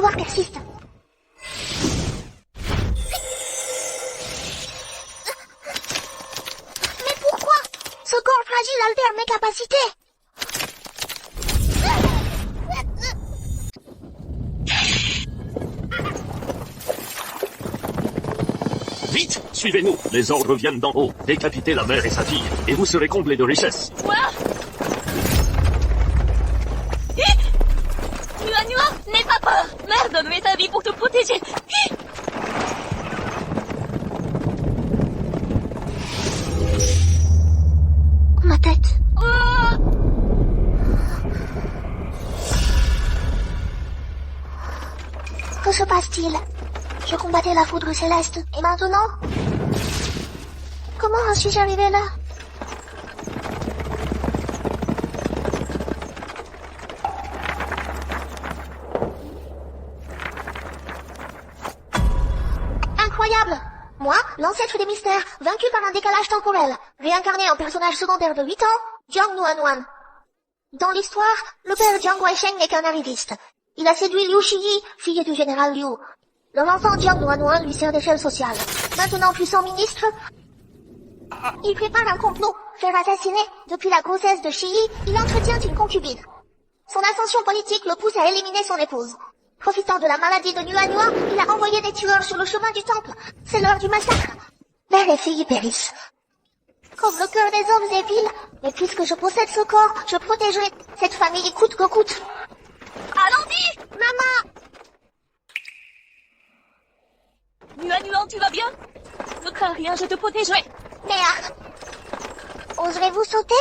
pouvoirs persistent. Mais pourquoi? Ce corps fragile altère mes capacités. Vite, suivez-nous. Les ordres viennent d'en haut. Décapitez la mère et sa fille, et vous serez comblés de richesses. Quoi? Nua, n'aie pas peur. Mère donnerait sa vie pour te protéger. Ma tête. Oh! Que se passe-t-il? Je combattais la foudre céleste, et maintenant? Comment en suis-je arrivé là? Incroyable! Moi, l'ancêtre des mystères, vaincu par un décalage temporel, réincarné en personnage secondaire de 8 ans, Jiang Nuanuan. Dans l'histoire, le père Jiang Weisheng n'est qu'un arriviste. Il a séduit Liu Shiyi, fille du général Liu. Leur enfant Jiang Nuanuan lui sert d'échelle sociale. Maintenant puissant ministre, il prépare un complot, faire assassiner. Depuis la grossesse de Shiyi, il entretient une concubine. Son ascension politique le pousse à éliminer son épouse. Profitant de la maladie de Nuanua, il a envoyé des tueurs sur le chemin du temple. C'est l'heure du massacre. Mère et fille périssent. Comme le cœur des hommes est vil, mais puisque je possède ce corps, je protégerai cette famille coûte que coûte. Allons-y! Maman! Nuan, tu vas bien? Ne crains rien, je te protégerai. Merde! Oserez-vous sauter?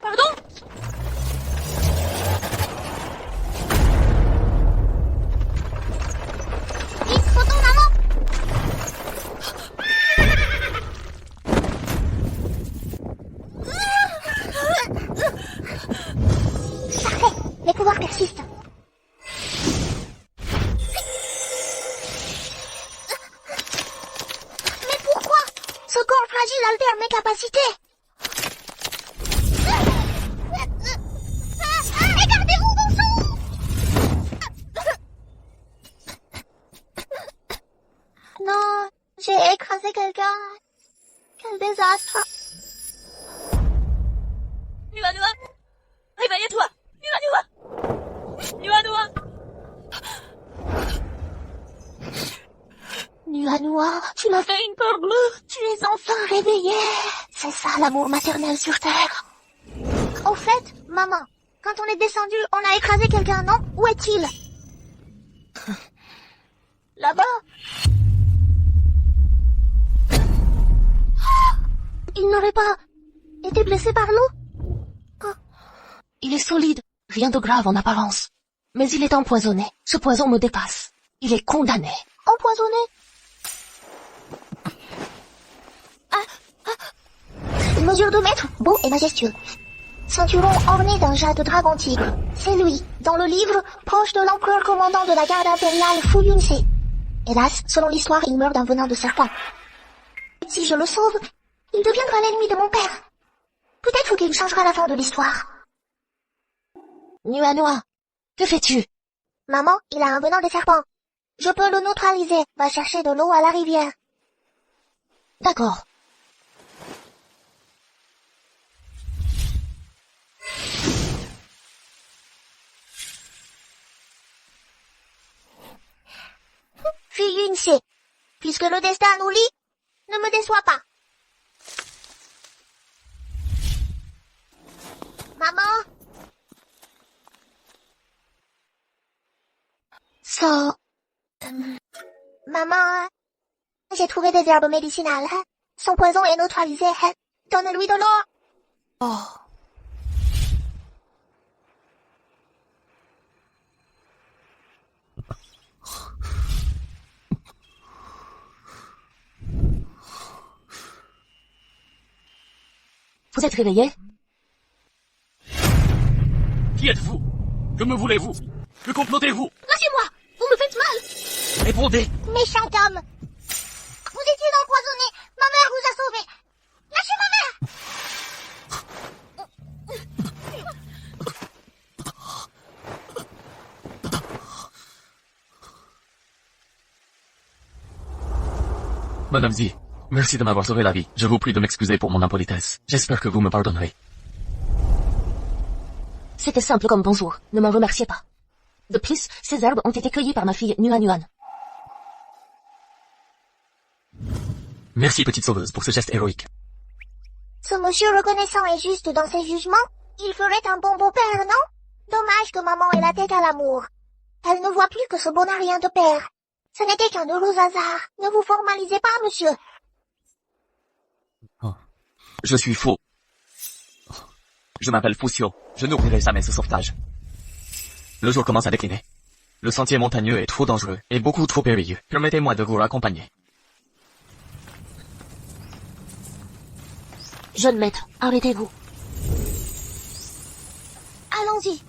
Pardon? Vite, sautons, maman! Parfait, les pouvoirs persistent. Mais pourquoi? Ce corps fragile altère mes capacités. Regardez-vous, bon sang! Non, j'ai écrasé quelqu'un. Quel désastre. Nuanua! Réveille-toi! Nuanua! Nuanua, tu m'as fait une peur bleue. Tu es enfin réveillée. C'est ça l'amour maternel sur Terre. Au fait, maman, quand on est descendu, on a écrasé quelqu'un, non? Où est-il? Là-bas. Il n'aurait pas été blessé par l'eau? Il est solide, rien de grave en apparence. Mais il est empoisonné. Ce poison me dépasse. Il est condamné. Empoisonné? Il mesure 2 mètres, beau et majestueux. Ceinturon orné d'un jade dragon-tigre. C'est lui, dans le livre, proche de l'empereur commandant de la garde impériale Fu Yunse. Hélas, selon l'histoire, il meurt d'un venin de serpent. Si je le sauve, il deviendra l'ennemi de mon père. Peut-être qu'il changera la fin de l'histoire. Nuanua, que fais-tu? Maman, il a un venin de serpent. Je peux le neutraliser. Va chercher de l'eau à la rivière. D'accord. Fille Yunse, puisque le destin nous lie, ne me déçois pas. Maman? Maman, j'ai trouvé des herbes médicinales. Son poison est neutralisé. Donne-lui de l'eau. Oh. Vous êtes réveillé? Qui êtes-vous? Que me voulez-vous? Que complotez-vous? Lâchez-moi! Vous me faites mal! Répondez! Méchant homme! Vous étiez empoisonné! Ma mère vous a sauvé! Lâchez ma mère! Madame Zi, merci de m'avoir sauvé la vie. Je vous prie de m'excuser pour mon impolitesse. J'espère que vous me pardonnerez. C'était simple comme bonjour, ne m'en remerciez pas. De plus, ces herbes ont été cueillies par ma fille Nuan Nuan. Merci petite sauveuse pour ce geste héroïque. Ce monsieur reconnaissant et juste dans ses jugements, il ferait un bon beau-père, non? Dommage que maman ait la tête à l'amour. Elle ne voit plus que ce bonarien de père. Ce n'était qu'un heureux hasard. Ne vous formalisez pas, monsieur. Je suis faux. Je m'appelle Fusio. Je n'oublierai jamais ce sauvetage. Le jour commence à décliner. Le sentier montagneux est trop dangereux et beaucoup trop périlleux. Permettez-moi de vous raccompagner. Jeune maître, arrêtez-vous. Allons-y.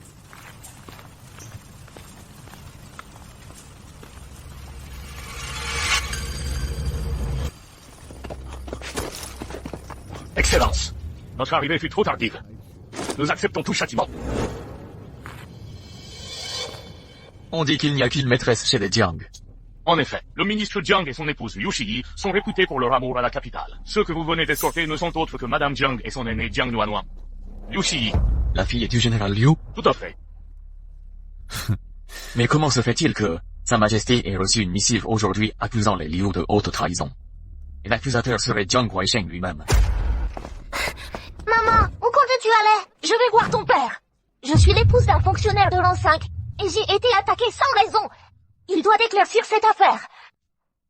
Excellence. Notre arrivée fut trop tardive. Nous acceptons tout châtiment. On dit qu'il n'y a qu'une maîtresse chez les Jiang. En effet, le ministre Jiang et son épouse Liu Shiyi sont réputés pour leur amour à la capitale. Ceux que vous venez d'escorter ne sont autres que Madame Jiang et son aîné Jiang Nuan. Liu Shiyi. La fille du général Liu? Tout à fait. Mais comment se fait-il que Sa Majesté ait reçu une missive aujourd'hui accusant les Liu de haute trahison? Et l'accusateur serait Jiang Guaisheng lui-même. Maman, où comptes-tu aller? Je vais voir ton père. Je suis l'épouse d'un fonctionnaire de l'an 5, et j'ai été attaquée sans raison. Il doit éclaircir cette affaire.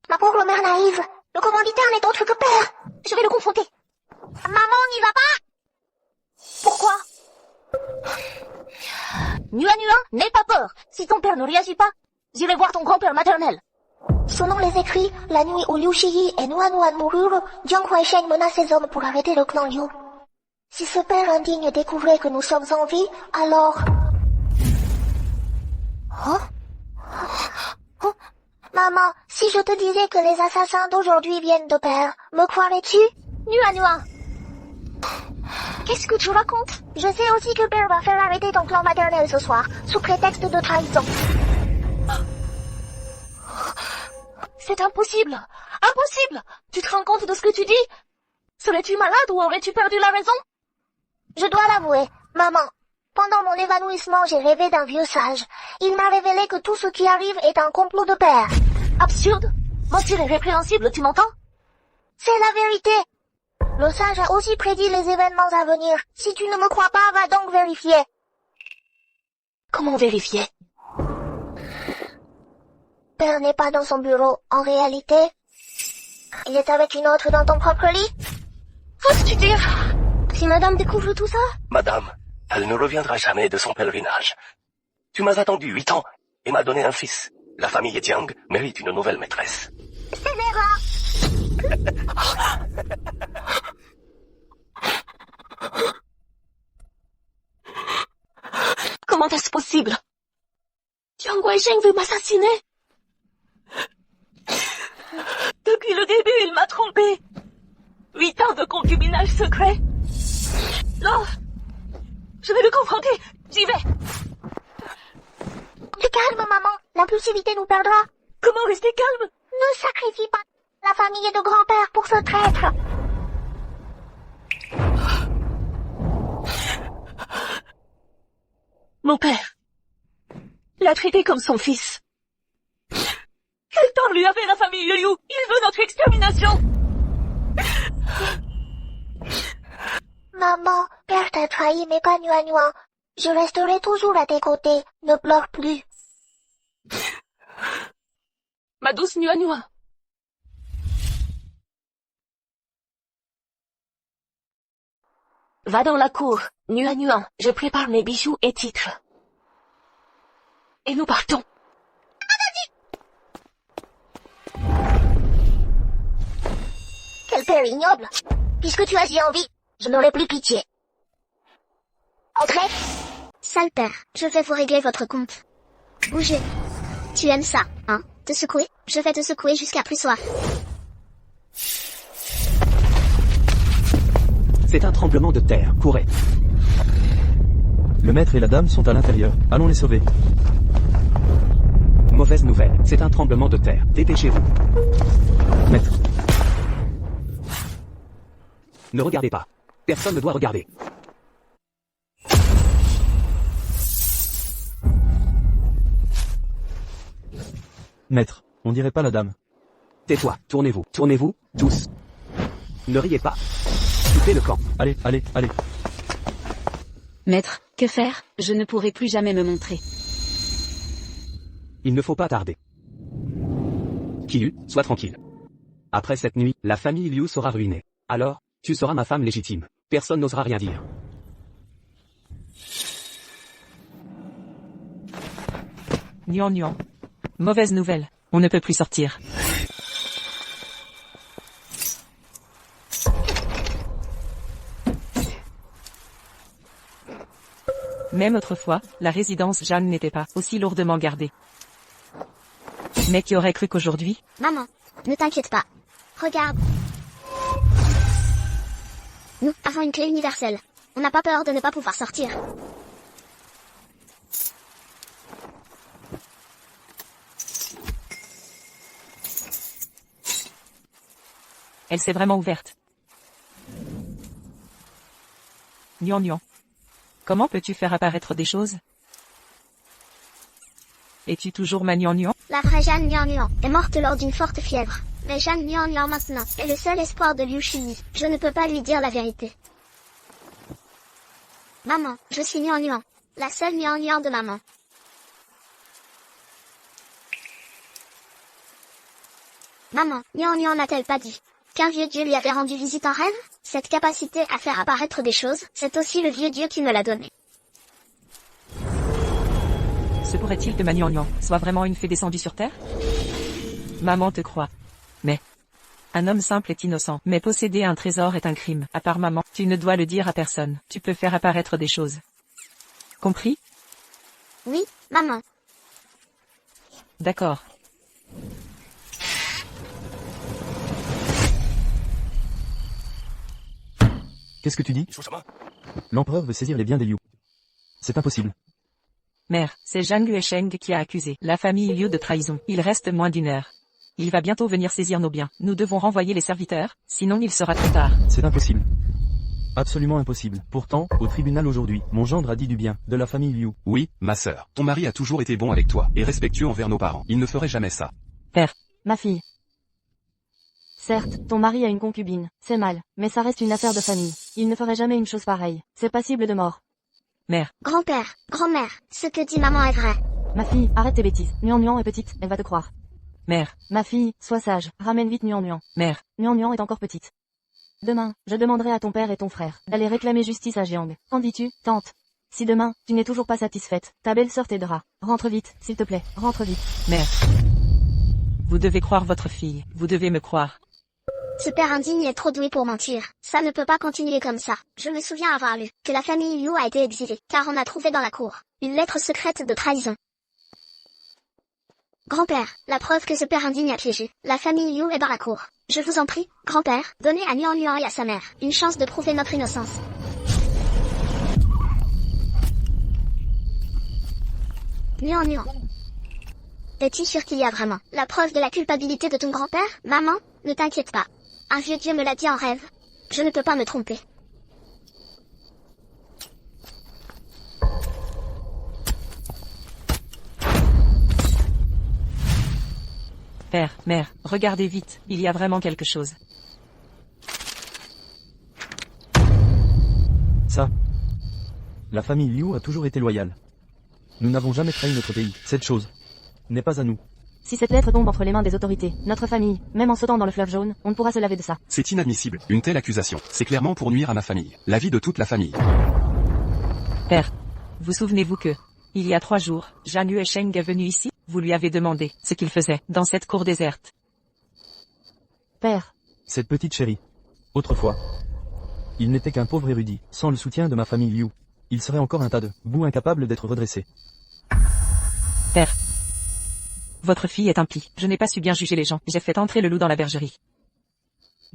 Ma pauvre mère naïve, le commanditaire n'est autre que père. Je vais le confronter. Maman, n'y va pas? Pourquoi? Nuan Nuan, n'aie pas peur. Si ton père ne réagit pas, j'irai voir ton grand-père maternel. Selon les écrits, la nuit où Liu Shiyi et Nuan Nuan moururent, Jiang Huaisheng mena ses hommes pour arrêter le clan Liu. Si ce père indigne découvrait que nous sommes en vie, alors... Maman, si je te disais que les assassins d'aujourd'hui viennent de père, me croirais-tu? Nuan Nuan. Qu'est-ce que tu racontes? Je sais aussi que père va faire arrêter ton clan maternel ce soir, sous prétexte de trahison. C'est impossible. Impossible. Tu te rends compte de ce que tu dis? Serais-tu malade ou aurais-tu perdu la raison? Je dois l'avouer, maman. Pendant mon évanouissement, j'ai rêvé d'un vieux sage. Il m'a révélé que tout ce qui arrive est un complot de père. Absurde. Mentir est répréhensible, tu m'entends? C'est la vérité. Le sage a aussi prédit les événements à venir. Si tu ne me crois pas, va donc vérifier. Comment vérifier? Père n'est pas dans son bureau. En réalité, il est avec une autre dans ton propre lit. Qu'est-ce dire? Si madame découvre tout ça? Madame, elle ne reviendra jamais de son pèlerinage. Tu m'as attendu 8 ans et m'as donné un fils. La famille Jiang mérite une nouvelle maîtresse. C'est l'erreur. Comment est-ce possible? Jiang Guaisheng veut m'assassiner. Depuis le début, il m'a trompé. 8 ans de concubinage secret. Non. Je vais le confronter. J'y vais. Du calme, maman. L'impulsivité nous perdra. Comment rester calme? Ne sacrifie pas la famille de grand-père pour ce traître. Mon père l'a traité comme son fils. Quel tort lui a fait la famille Liu? Il veut notre extermination. Maman, père t'a trahi, mais pas Nuan Nuan. Je resterai toujours à tes côtés. Ne pleure plus. Ma douce Nuan Nuan. Va dans la cour, Nuan Nuan. Je prépare mes bijoux et titres. Et nous partons. Quel père ignoble. Puisque tu agis en vie, je n'aurai plus pitié. Entrez. Sale père, je vais vous régler votre compte. Bougez. Tu aimes ça, hein? Te secouer? Je vais te secouer jusqu'à plus soif. C'est un tremblement de terre, courez. Le maître et la dame sont à l'intérieur, allons les sauver. Mauvaise nouvelle, c'est un tremblement de terre, dépêchez-vous. Maître, Ne regardez pas. Personne ne doit regarder. Maître, on dirait pas la dame. Tais-toi, tournez-vous, tous. Ne riez pas. Quittez le camp. Allez, allez, allez. Maître, que faire? Je ne pourrai plus jamais me montrer. Il ne faut pas tarder. Kiyu, sois tranquille. Après cette nuit, la famille Liu sera ruinée. Alors, tu seras ma femme légitime. Personne n'osera rien dire. Nuan Nuan. Mauvaise nouvelle, on ne peut plus sortir. Même autrefois, la résidence Jeanne n'était pas aussi lourdement gardée. Mais qui aurait cru qu'aujourd'hui? Maman, ne t'inquiète pas. Regarde. Nous avons une clé universelle. On n'a pas peur de ne pas pouvoir sortir. Elle s'est vraiment ouverte. Nuan Nuan. Comment peux-tu faire apparaître des choses? Es-tu toujours ma Nuan Nuan? La vraie Jeanne Nian Nian est morte lors d'une forte fièvre. Mais Jeanne Nian Nian maintenant est le seul espoir de Liu Xinyi. Je ne peux pas lui dire la vérité. Maman, je suis Nian Nian. La seule Nian Nian de maman. Maman, Nian Nian n'a-t-elle pas dit qu'un vieux dieu lui avait rendu visite en rêve? Cette capacité à faire apparaître des choses, c'est aussi le vieux dieu qui me l'a donnée. Se pourrait-il que ma Nuan Nuan soit vraiment une fée descendue sur Terre? Maman te croit. Mais un homme simple est innocent, mais posséder un trésor est un crime. À part maman, tu ne dois le dire à personne. Tu peux faire apparaître des choses. Compris? Oui, maman. D'accord. Qu'est-ce que tu dis? L'empereur veut saisir les biens des Liu. C'est impossible. Mère, c'est Zhang Yuesheng qui a accusé la famille Liu de trahison. Il reste moins d'une heure. Il va bientôt venir saisir nos biens. Nous devons renvoyer les serviteurs, sinon il sera trop tard. C'est impossible. Absolument impossible. Pourtant, au tribunal aujourd'hui, mon gendre a dit du bien, de la famille Liu. Oui, ma sœur. Ton mari a toujours été bon avec toi, et respectueux envers nos parents. Il ne ferait jamais ça. Père. Ma fille. Certes, ton mari a une concubine, c'est mal, mais ça reste une affaire de famille. Il ne ferait jamais une chose pareille. C'est passible de mort. Mère. Grand-père, grand-mère, ce que dit maman est vrai. Ma fille, arrête tes bêtises. Nuan Nuan est petite, elle va te croire. Mère. Ma fille, sois sage, ramène vite Nuan Nuan. Mère. Nuan Nuan est encore petite. Demain, je demanderai à ton père et ton frère d'aller réclamer justice à Jiang. Qu'en dis-tu, tante? Si demain, tu n'es toujours pas satisfaite, ta belle-sœur t'aidera. Rentre vite, s'il te plaît, rentre vite. Mère. Vous devez croire votre fille, vous devez me croire. Ce père indigne est trop doué pour mentir. Ça ne peut pas continuer comme ça. Je me souviens avoir lu que la famille Liu a été exilée, car on a trouvé dans la cour une lettre secrète de trahison. Grand-père, la preuve que ce père indigne a piégé la famille Liu est dans la cour. Je vous en prie, grand-père, donnez à Nian Nian et à sa mère une chance de prouver notre innocence. Nian Nian. Es-tu sûr qu'il y a vraiment la preuve de la culpabilité de ton grand-père? Maman, ne t'inquiète pas. Un vieux dieu me l'a dit en rêve. Je ne peux pas me tromper. Père, mère, regardez vite, il y a vraiment quelque chose. Ça. La famille Liu a toujours été loyale. Nous n'avons jamais trahi notre pays. Cette chose n'est pas à nous. Si cette lettre tombe entre les mains des autorités, notre famille, même en sautant dans le fleuve jaune, on ne pourra se laver de ça. C'est inadmissible, une telle accusation. C'est clairement pour nuire à ma famille. La vie de toute la famille. Père, vous souvenez-vous que, il y a 3 jours, Zhang Yuesheng est venu ici? Vous lui avez demandé ce qu'il faisait dans cette cour déserte. Père. Cette petite chérie. Autrefois. Il n'était qu'un pauvre érudit. Sans le soutien de ma famille Liu, il serait encore un tas de boue incapable d'être redressé. Père. Votre fille est impie. Je n'ai pas su bien juger les gens. J'ai fait entrer le loup dans la bergerie.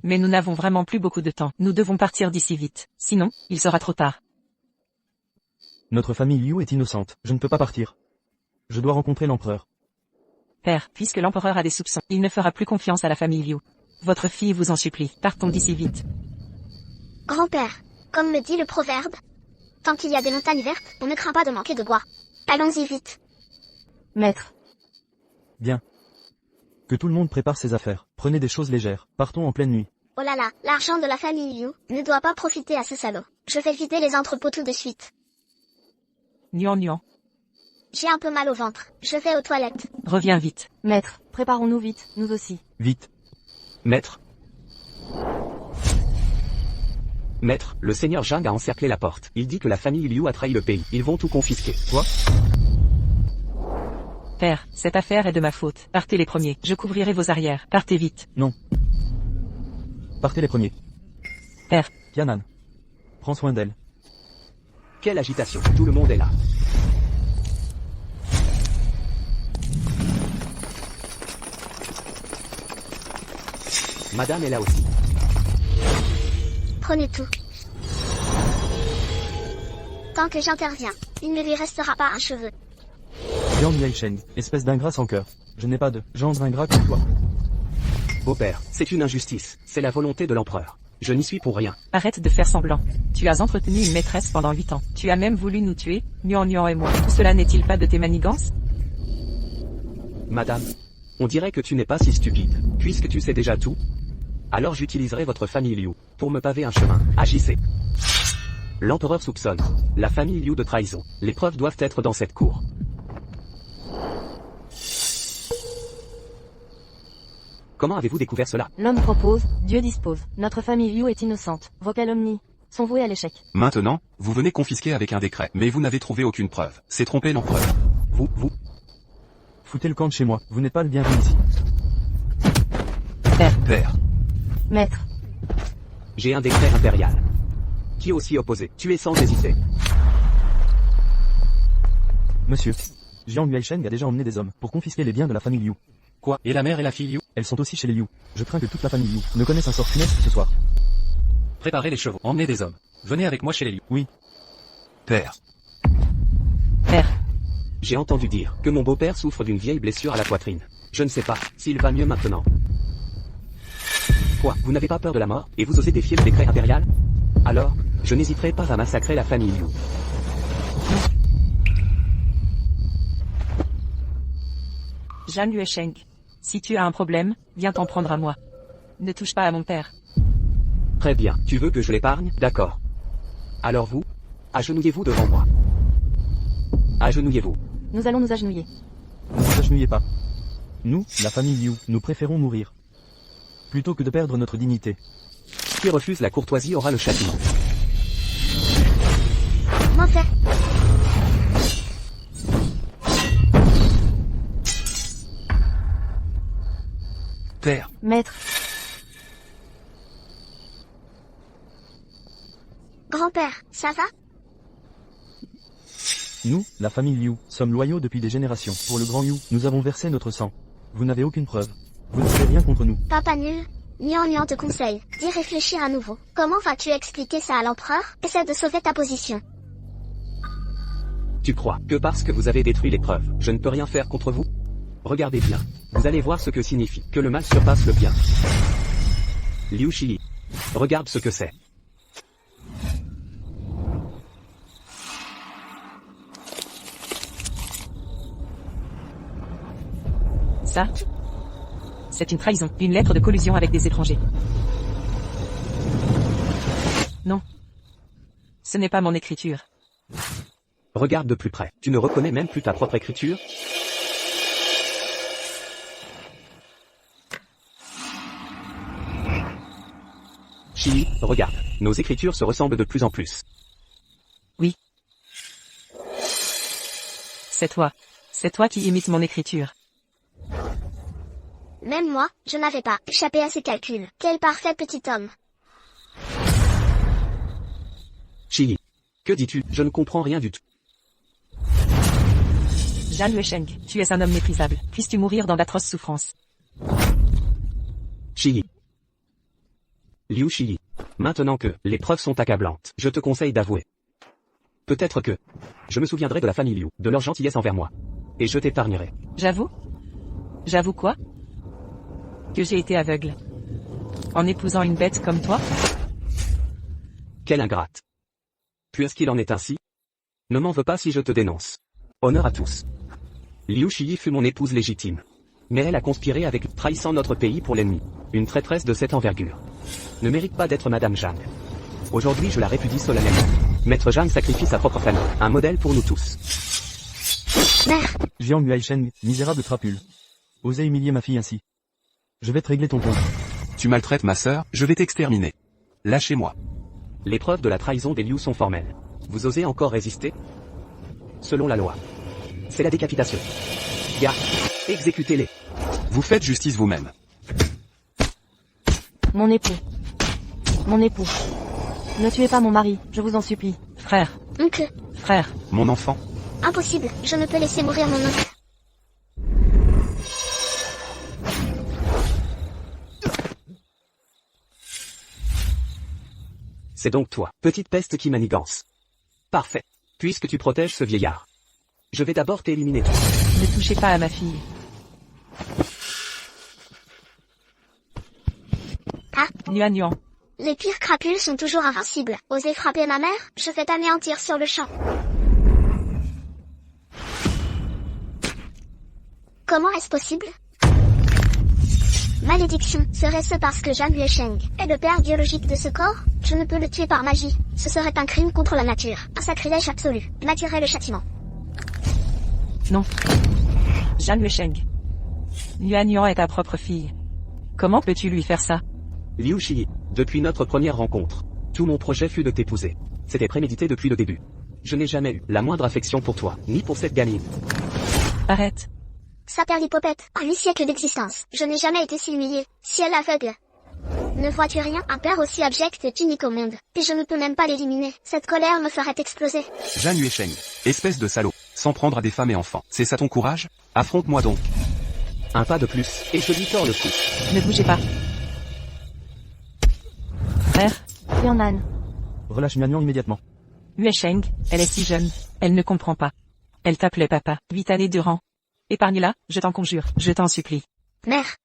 Mais nous n'avons vraiment plus beaucoup de temps. Nous devons partir d'ici vite. Sinon, il sera trop tard. Notre famille Liu est innocente. Je ne peux pas partir. Je dois rencontrer l'empereur. Père, puisque l'empereur a des soupçons, il ne fera plus confiance à la famille Liu. Votre fille vous en supplie. Partons d'ici vite. Grand-père, comme me dit le proverbe, tant qu'il y a des montagnes vertes, on ne craint pas de manquer de bois. Allons-y vite. Maître. Bien. Que tout le monde prépare ses affaires. Prenez des choses légères. Partons en pleine nuit. Oh là là, l'argent de la famille Liu ne doit pas profiter à ce salaud. Je vais vider les entrepôts tout de suite. Nuan. J'ai un peu mal au ventre. Je vais aux toilettes. Reviens vite. Maître, préparons-nous vite, nous aussi. Vite. Maître. Maître, le seigneur Zhang a encerclé la porte. Il dit que la famille Liu a trahi le pays. Ils vont tout confisquer. Quoi? Père, cette affaire est de ma faute. Partez les premiers. Je couvrirai vos arrières. Partez vite. Non. Partez les premiers. Père. Tianan. Prends soin d'elle. Quelle agitation. Tout le monde est là. Madame est là aussi. Prenez tout. Tant que j'interviens, il ne lui restera pas un cheveu. Jiang Yuesheng, espèce d'ingrat sans cœur. Je n'ai pas de gendre ingrat comme toi. Beau-père, c'est une injustice. C'est la volonté de l'empereur. Je n'y suis pour rien. Arrête de faire semblant. Tu as entretenu une maîtresse pendant 8 ans. Tu as même voulu nous tuer, Nuan et moi. Tout cela n'est-il pas de tes manigances? Madame, on dirait que tu n'es pas si stupide. Puisque tu sais déjà tout, alors j'utiliserai votre famille Liu pour me paver un chemin. Agissez. L'empereur soupçonne la famille Liu de trahison. Les preuves doivent être dans cette cour. Comment avez-vous découvert cela? L'homme propose, Dieu dispose. Notre famille Liu est innocente. Vos calomnies sont vouées à l'échec. Maintenant, vous venez confisquer avec un décret, mais vous n'avez trouvé aucune preuve. C'est tromper l'empereur. Vous. Foutez le camp de chez moi. Vous n'êtes pas le bienvenu ici. Père. Maître. J'ai un décret impérial. Qui est aussi opposé. Tuez sans hésiter. Monsieur. Jiang Yuesheng a déjà emmené des hommes pour confisquer les biens de la famille Liu. Quoi? Et la mère et la fille Liu? Elles sont aussi chez les Liu. Je crains que toute la famille Liu ne connaisse un sort funeste ce soir. Préparez les chevaux. Emmenez des hommes. Venez avec moi chez les Liu. Oui. Père. J'ai entendu dire que mon beau-père souffre d'une vieille blessure à la poitrine. Je ne sais pas s'il va mieux maintenant. Quoi? Vous n'avez pas peur de la mort, et vous osez défier le décret impérial? Alors, je n'hésiterai pas à massacrer la famille Liu. Jiang Yuesheng. Si tu as un problème, viens t'en prendre à moi. Ne touche pas à mon père. Très bien. Tu veux que je l'épargne? D'accord. Alors vous, agenouillez-vous devant moi. Agenouillez-vous. Nous allons nous agenouiller. Ne vous agenouillez pas. Nous, la famille Liu, nous préférons mourir. Plutôt que de perdre notre dignité. Qui refuse la courtoisie aura le châtiment. M'en fait. Père. Maître. Grand-père, ça va? Nous, la famille Liu, sommes loyaux depuis des générations. Pour le grand Liu, nous avons versé notre sang. Vous n'avez aucune preuve. Vous ne savez rien contre nous. Papa nul, Nian te conseille d'y réfléchir à nouveau. Comment vas-tu expliquer ça à l'empereur? Essaie de sauver ta position. Tu crois que parce que vous avez détruit les preuves, je ne peux rien faire contre vous? Regardez bien. Vous allez voir ce que signifie que le mal surpasse le bien. Liu Shi. Regarde ce que c'est. Ça, c'est une trahison, une lettre de collusion avec des étrangers. Non. Ce n'est pas mon écriture. Regarde de plus près. Tu ne reconnais même plus ta propre écriture? Shi, regarde. Nos écritures se ressemblent de plus en plus. Oui. C'est toi. C'est toi qui imites mon écriture. Même moi, je n'avais pas échappé à ses calculs. Quel parfait petit homme. Shi, que dis-tu? Je ne comprends rien du tout. Jiang Yuesheng, tu es un homme méprisable. Puisses-tu mourir dans d'atroces souffrances. Shi. Liu Shi. Maintenant que les preuves sont accablantes, je te conseille d'avouer. Peut-être que je me souviendrai de la famille Liu, de leur gentillesse envers moi. Et je t'épargnerai. J'avoue? J'avoue quoi? Que j'ai été aveugle. En épousant une bête comme toi? Quelle ingrate. Puisqu'il en est ainsi, ne m'en veux pas si je te dénonce. Honneur à tous. Liu Shiyi fut mon épouse légitime. Mais elle a conspiré avec trahissant notre pays pour l'ennemi. Une traîtresse de cette envergure ne mérite pas d'être Madame Zhang. Aujourd'hui je la répudie solennellement. Maître Zhang sacrifie sa propre famille, un modèle pour nous tous. Mère, Jiang Yuaisheng, misérable crapule. Osez humilier ma fille ainsi. Je vais te régler ton compte. Tu maltraites ma sœur, je vais t'exterminer. Lâchez-moi. Les preuves de la trahison des Liu sont formelles. Vous osez encore résister? Selon la loi, c'est la décapitation. Garde, exécutez-les. Vous faites justice vous-même. Mon époux. Mon époux. Ne tuez pas mon mari, je vous en supplie. Frère. oncle. Frère. Mon enfant. Impossible, je ne peux laisser mourir mon oncle. C'est donc toi, petite peste qui manigance. Parfait. Puisque tu protèges ce vieillard, je vais d'abord t'éliminer toi. Ne touchez pas à ma fille. Ah, Nuan Nuan. les pires crapules sont toujours invincibles. Osez frapper ma mère, je vais t'anéantir sur le champ. Comment est-ce possible? Malédiction, serait-ce parce que Zhang Yuesheng est le père biologique de ce corps? Je ne peux le tuer par magie. Ce serait un crime contre la nature, un sacrilège absolu. M'attirer le châtiment. Non. Zhang Yuesheng. Nuan Nuan est ta propre fille. Comment peux-tu lui faire ça? Liu Shiyi, depuis notre première rencontre, tout mon projet fut de t'épouser. C'était prémédité depuis le début. Je n'ai jamais eu la moindre affection pour toi, ni pour cette gamine. Arrête. Saperlipopette, en 8 siècles d'existence, je n'ai jamais été si humiliée, si elle aveugle. Ne vois-tu rien? Un père aussi abject est unique au monde, et je ne peux même pas l'éliminer. Cette colère me ferait exploser. Zhang Yuesheng, espèce de salaud, s'en prendre à des femmes et enfants. C'est ça ton courage? Affronte-moi donc. Un pas de plus, et je lui tords le cou. Ne bougez pas. Frère. Yannan. Relâche Nuan Nuan immédiatement. Yuesheng, elle est si jeune. Elle ne comprend pas. Elle t'appelait papa. 8 années durant. Épargne-la, je t'en conjure, je t'en supplie. Mère.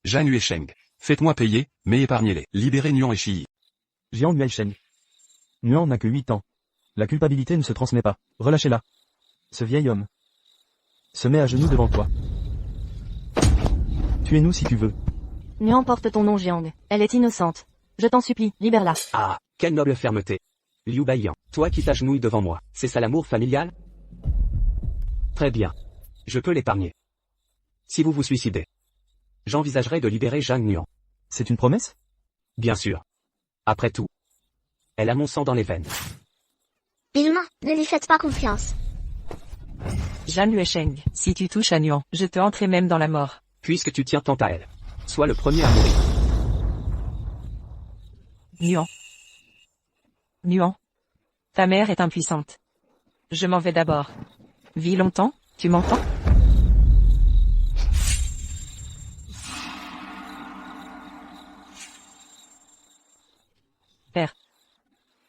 Zhang Yuesheng, faites-moi payer, mais épargnez-les. Libérez Nuan et Shiyi. Jiang Yuaisheng. Nuan n'a que 8 ans. La culpabilité ne se transmet pas. Relâchez-la. Ce vieil homme se met à genoux devant toi. Tuez-nous si tu veux. Nuan porte ton nom Jiang. Elle est innocente. Je t'en supplie, libère-la. Ah, quelle noble fermeté. Liu Baiyan, toi qui t'agenouilles devant moi, c'est ça l'amour familial? Très bien. Je peux l'épargner. Si vous vous suicidez, j'envisagerai de libérer Zhang Nuan. C'est une promesse? Bien sûr. Après tout, elle a mon sang dans les veines. Bilma, ne lui faites pas confiance. Zhang Yuesheng, si tu touches à Nuan, je te entrerai même dans la mort. Puisque tu tiens tant à elle, sois le premier à mourir. Nuan. Nuan. Ta mère est impuissante. Je m'en vais d'abord. Vis longtemps, tu m'entends? Père.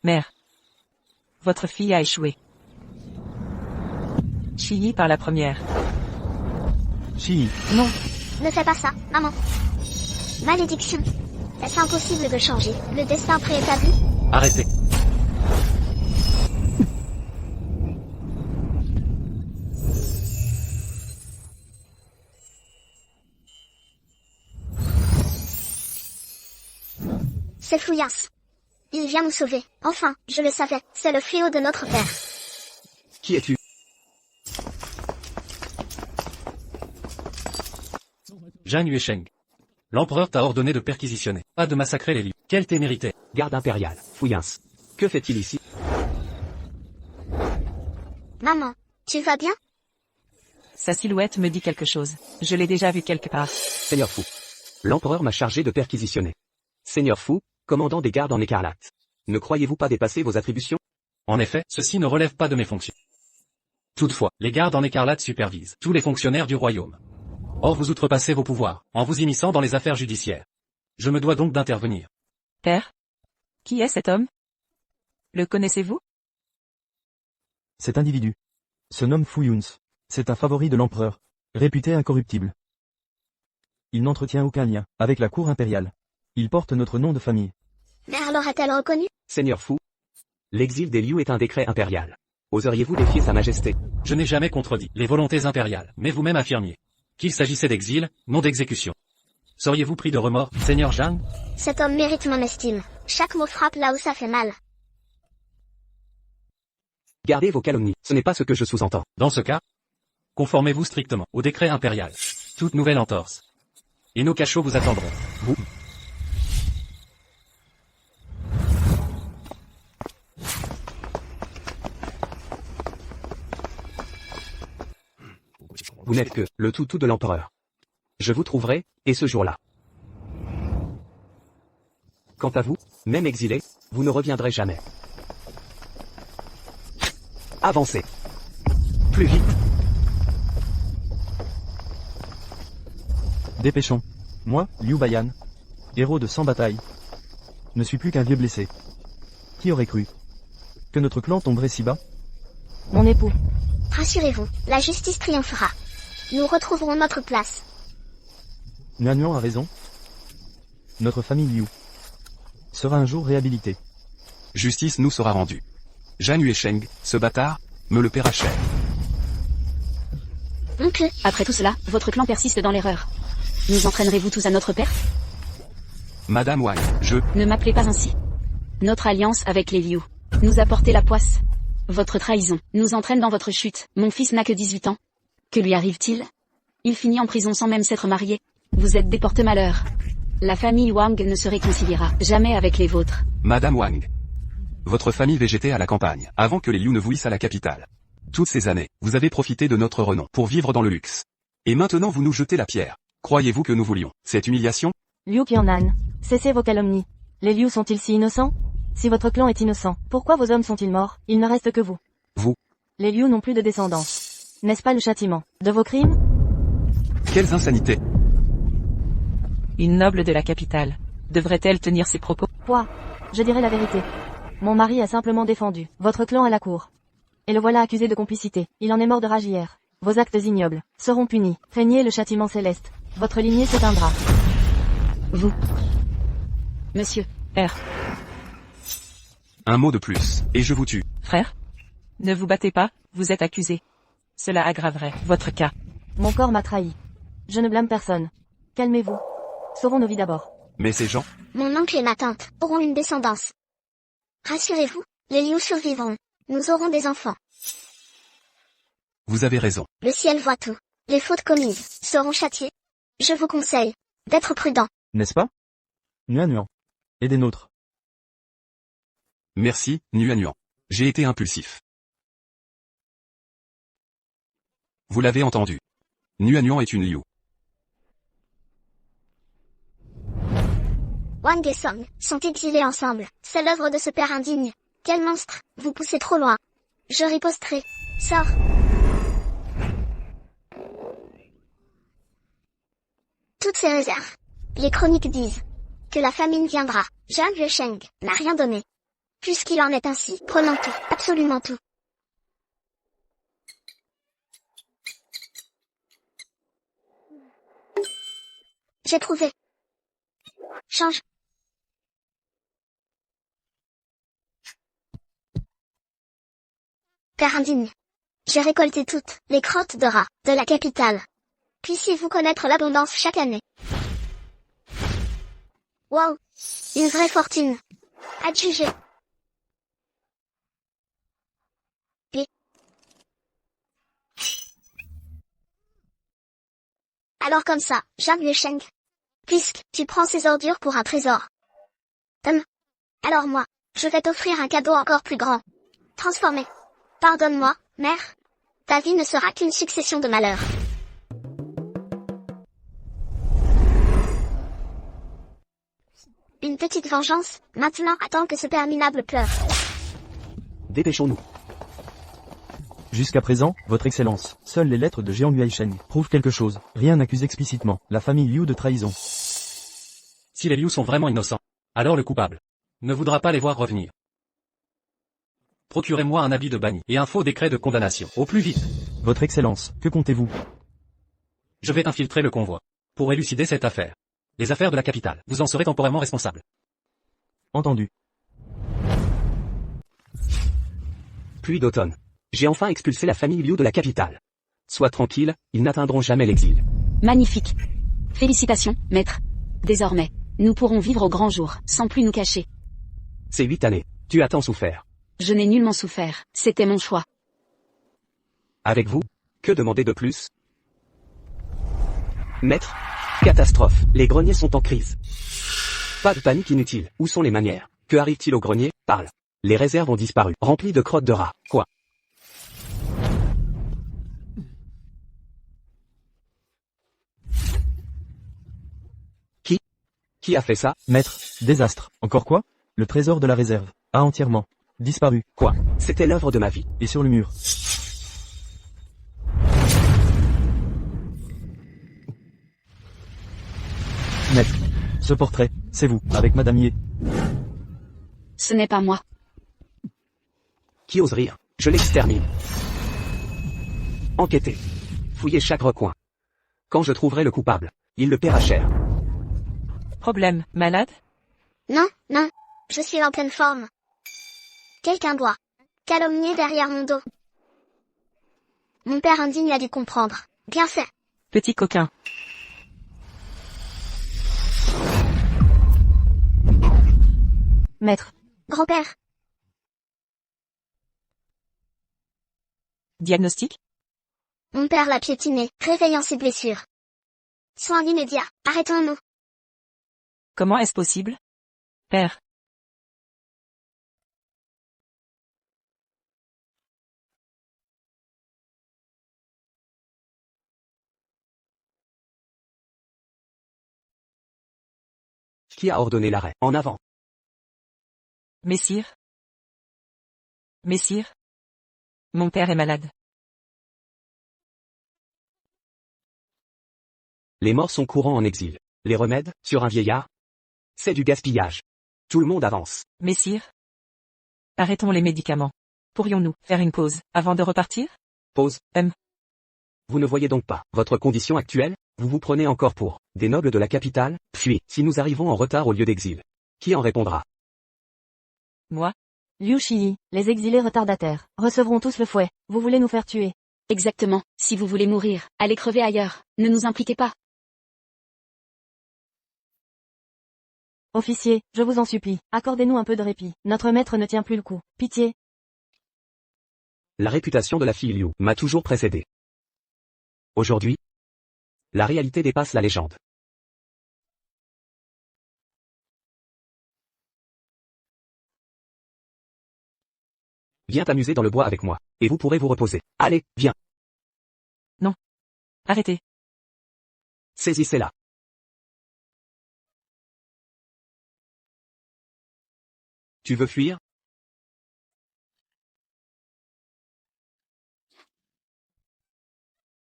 Mère. Votre fille a échoué. Shiyi par la première. Shiyi. Non. Ne fais pas ça, maman. Malédiction. Est-ce impossible de changer le destin préétabli? Arrêtez. C'est Fouillasse. Il vient nous sauver. Enfin, je le savais, c'est le fléau de notre père. Qui es-tu? Zhang Yuesheng. L'empereur t'a ordonné de perquisitionner, pas de massacrer les Liu. Quelle témérité. Garde impériale, Fouillance. Que fait-il ici? Maman, tu vas bien? Sa silhouette me dit quelque chose. Je l'ai déjà vu quelque part. Seigneur Fou. L'empereur m'a chargé de perquisitionner. Seigneur Fou, commandant des gardes en écarlate. Ne croyez-vous pas dépasser vos attributions? En effet, ceci ne relève pas de mes fonctions. Toutefois, les gardes en écarlate supervisent tous les fonctionnaires du royaume. Or vous outrepassez vos pouvoirs, en vous immisçant dans les affaires judiciaires. Je me dois donc d'intervenir. Père? Qui est cet homme? Le connaissez-vous? Cet individu se nomme Fu Yuns. C'est un favori de l'empereur, réputé incorruptible. Il n'entretient aucun lien avec la cour impériale. Il porte notre nom de famille. Mère l'aurait-elle reconnu? Seigneur fou. L'exil des Liu est un décret impérial. Oseriez-vous défier sa majesté? Je n'ai jamais contredit les volontés impériales, mais vous-même affirmiez qu'il s'agissait d'exil, non d'exécution. Seriez-vous pris de remords, Seigneur Zhang? Cet homme mérite mon estime. Chaque mot frappe là où ça fait mal. Gardez vos calomnies, ce n'est pas ce que je sous-entends. Dans ce cas, conformez-vous strictement au décret impérial. Toute nouvelle entorse. Et nos cachots vous attendront. Vous. Vous n'êtes que le toutou de l'empereur. Je vous trouverai, et ce jour-là. Quant à vous, même exilé, vous ne reviendrez jamais. Avancez. Plus vite. Dépêchons. Moi, Liu Baiyan, héros de 100 batailles, ne suis plus qu'un vieux blessé. Qui aurait cru que notre clan tomberait si bas? Mon époux. Rassurez-vous, la justice triomphera. Nous retrouverons notre place. Nuan Nuan a raison. Notre famille Liu sera un jour réhabilitée. Justice nous sera rendue. Zhang Yuesheng, ce bâtard, me le paiera cher. Oncle. Après tout cela, votre clan persiste dans l'erreur. Nous entraînerez-vous tous à notre perte? Madame Wang, je... Ne m'appelez pas ainsi. Notre alliance avec les Liu nous a porté la poisse. Votre trahison nous entraîne dans votre chute. Mon fils n'a que 18 ans. Que lui arrive-t-il? Il finit en prison sans même s'être marié. Vous êtes des porte-malheurs. La famille Wang ne se réconciliera jamais avec les vôtres. Madame Wang. Votre famille végétait à la campagne, avant que les Liu ne vouissent à la capitale. Toutes ces années, vous avez profité de notre renom pour vivre dans le luxe. Et maintenant vous nous jetez la pierre. Croyez-vous que nous voulions cette humiliation? Liu Qianan, cessez vos calomnies. Les Liu sont-ils si innocents? Si votre clan est innocent, pourquoi vos hommes sont-ils morts? Il ne reste que vous. Vous. Les Liu n'ont plus de descendance. N'est-ce pas le châtiment de vos crimes? Quelles insanités! Une noble de la capitale. Devrait-elle tenir ses propos? Quoi? Je dirai la vérité. Mon mari a simplement défendu votre clan à la cour. Et le voilà accusé de complicité. Il en est mort de rage hier. Vos actes ignobles seront punis. Craignez le châtiment céleste. Votre lignée s'éteindra. Vous. Monsieur. R. Un mot de plus, et je vous tue. Frère? Ne vous battez pas, vous êtes accusé. Cela aggraverait votre cas. Mon corps m'a trahi. Je ne blâme personne. Calmez-vous. Sauvons nos vies d'abord. Mais ces gens... Mon oncle et ma tante auront une descendance. Rassurez-vous, les Liu survivront. Nous aurons des enfants. Vous avez raison. Le ciel voit tout. Les fautes commises seront châtiées. Je vous conseille d'être prudent. N'est-ce pas? Nuan Nuan. Et des nôtres. Merci, Nuan Nuan. J'ai été impulsif. Vous l'avez entendu. Nuan Nuan est une Liu. Wang et Song sont exilés ensemble. C'est l'œuvre de ce père indigne. Quel monstre! Vous poussez trop loin. Je riposterai. Sors. Toutes ces réserves. Les chroniques disent que la famine viendra. Zhang Yuesheng n'a rien donné. Puisqu'il en est ainsi, prenons tout, absolument tout. J'ai trouvé. Change. Père indigne. J'ai récolté toutes les crottes de rats de la capitale. Puissiez-vous connaître l'abondance chaque année. Wow. Une vraie fortune. Adjugé. Alors comme ça, Zhang Yuesheng. Puisque tu prends ces ordures pour un trésor. Alors moi, je vais t'offrir un cadeau encore plus grand. Transformé. Pardonne-moi, mère. Ta vie ne sera qu'une succession de malheurs. Une petite vengeance, maintenant attends que ce père minable pleure. Dépêchons-nous. Jusqu'à présent, votre excellence, seules les lettres de Jiang Yuesheng prouvent quelque chose. Rien n'accuse explicitement la famille Liu de trahison. Si les Liu sont vraiment innocents, alors le coupable ne voudra pas les voir revenir. Procurez-moi un habit de banni et un faux décret de condamnation, au plus vite. Votre excellence, que comptez-vous? Je vais infiltrer le convoi pour élucider cette affaire. Les affaires de la capitale, vous en serez temporairement responsable. Entendu. Pluie d'automne. J'ai enfin expulsé la famille Liu de la capitale. Sois tranquille, ils n'atteindront jamais l'exil. Magnifique. Félicitations, maître. Désormais, nous pourrons vivre au grand jour, sans plus nous cacher. Ces 8 années, tu as tant souffert. Je n'ai nullement souffert, c'était mon choix. Avec vous, que demander de plus? Maître, catastrophe, les greniers sont en crise. Pas de panique inutile, où sont les manières? Que arrive-t-il au grenier? Parle. Les réserves ont disparu, remplies de crottes de rats. Quoi? Qui a fait ça? Maître, désastre. Encore quoi? Le trésor de la réserve a entièrement disparu. Quoi? C'était l'œuvre de ma vie. Et sur le mur. Maître, ce portrait, c'est vous, avec Madame Ye. Ce n'est pas moi. Qui ose rire? Je l'extermine. Enquêtez. Fouillez chaque recoin. Quand je trouverai le coupable, il le paiera cher. Problème, malade? Non, non, je suis en pleine forme. Quelqu'un doit calomnier derrière mon dos. Mon père indigne a dû comprendre. Bien fait. Petit coquin. Maître. Grand-père. Diagnostic? Mon père l'a piétiné, réveillant ses blessures. Soins immédiats. Arrêtons-nous. Comment est-ce possible? Père. Qui a ordonné l'arrêt? En avant. Messire? Messire? Mon père est malade. Les morts sont courants en exil. Les remèdes, sur un vieillard? C'est du gaspillage. Tout le monde avance. Messire? Arrêtons les médicaments. Pourrions-nous faire une pause, avant de repartir? Pause. Vous ne voyez donc pas votre condition actuelle? Vous vous prenez encore pour des nobles de la capitale? Puis, si nous arrivons en retard au lieu d'exil, qui en répondra? Moi? Liu Shiyi, les exilés retardataires, recevront tous le fouet. Vous voulez nous faire tuer? Exactement. Si vous voulez mourir, allez crever ailleurs. Ne nous impliquez pas. Officier, je vous en supplie, accordez-nous un peu de répit. Notre maître ne tient plus le coup. Pitié. La réputation de la fille Liu m'a toujours précédé. Aujourd'hui, la réalité dépasse la légende. Viens t'amuser dans le bois avec moi, et vous pourrez vous reposer. Allez, viens. Non. Arrêtez. Saisissez-la. Tu veux fuir?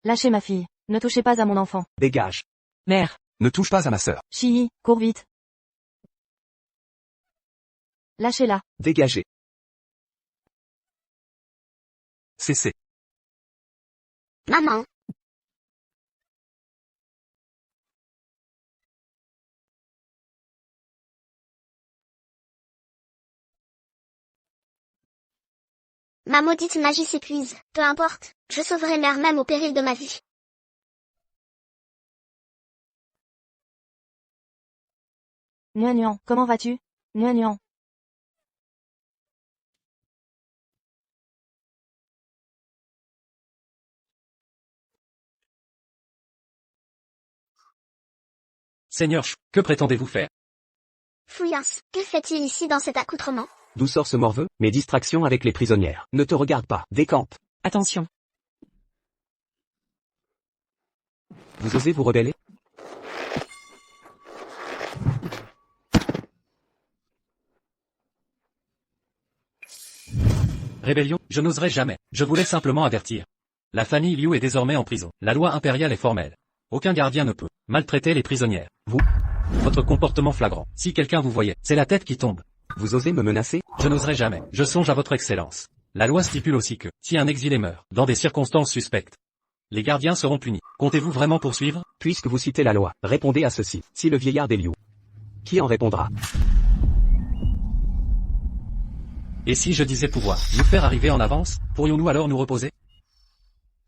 Lâchez ma fille. Ne touchez pas à mon enfant. Dégage. Mère. Ne touche pas à ma sœur. Shiyi, cours vite. Lâchez-la. Dégagez. Cessez. Maman. Ma maudite magie s'épuise. Peu importe, je sauverai mère même au péril de ma vie. Nuan, comment vas-tu? Nuan. Seigneur Ch, que prétendez-vous faire? Fouillasse, que fait-il ici dans cet accoutrement? D'où sort ce morveux? Mes distractions avec les prisonnières. Ne te regarde pas, décampe. Attention. Vous osez vous rebeller? Rébellion, je n'oserais jamais. Je voulais simplement avertir. La famille Liu est désormais en prison. La loi impériale est formelle. Aucun gardien ne peut maltraiter les prisonnières. Vous? Votre comportement flagrant. Si quelqu'un vous voyait, c'est la tête qui tombe. Vous osez me menacer? Je n'oserais jamais. Je songe à votre excellence. La loi stipule aussi que, si un exilé meurt, dans des circonstances suspectes, les gardiens seront punis. Comptez-vous vraiment poursuivre? Puisque vous citez la loi, répondez à ceci. Si le vieillard des Liu, qui en répondra? Et si je disais pouvoir nous faire arriver en avance, pourrions-nous alors nous reposer?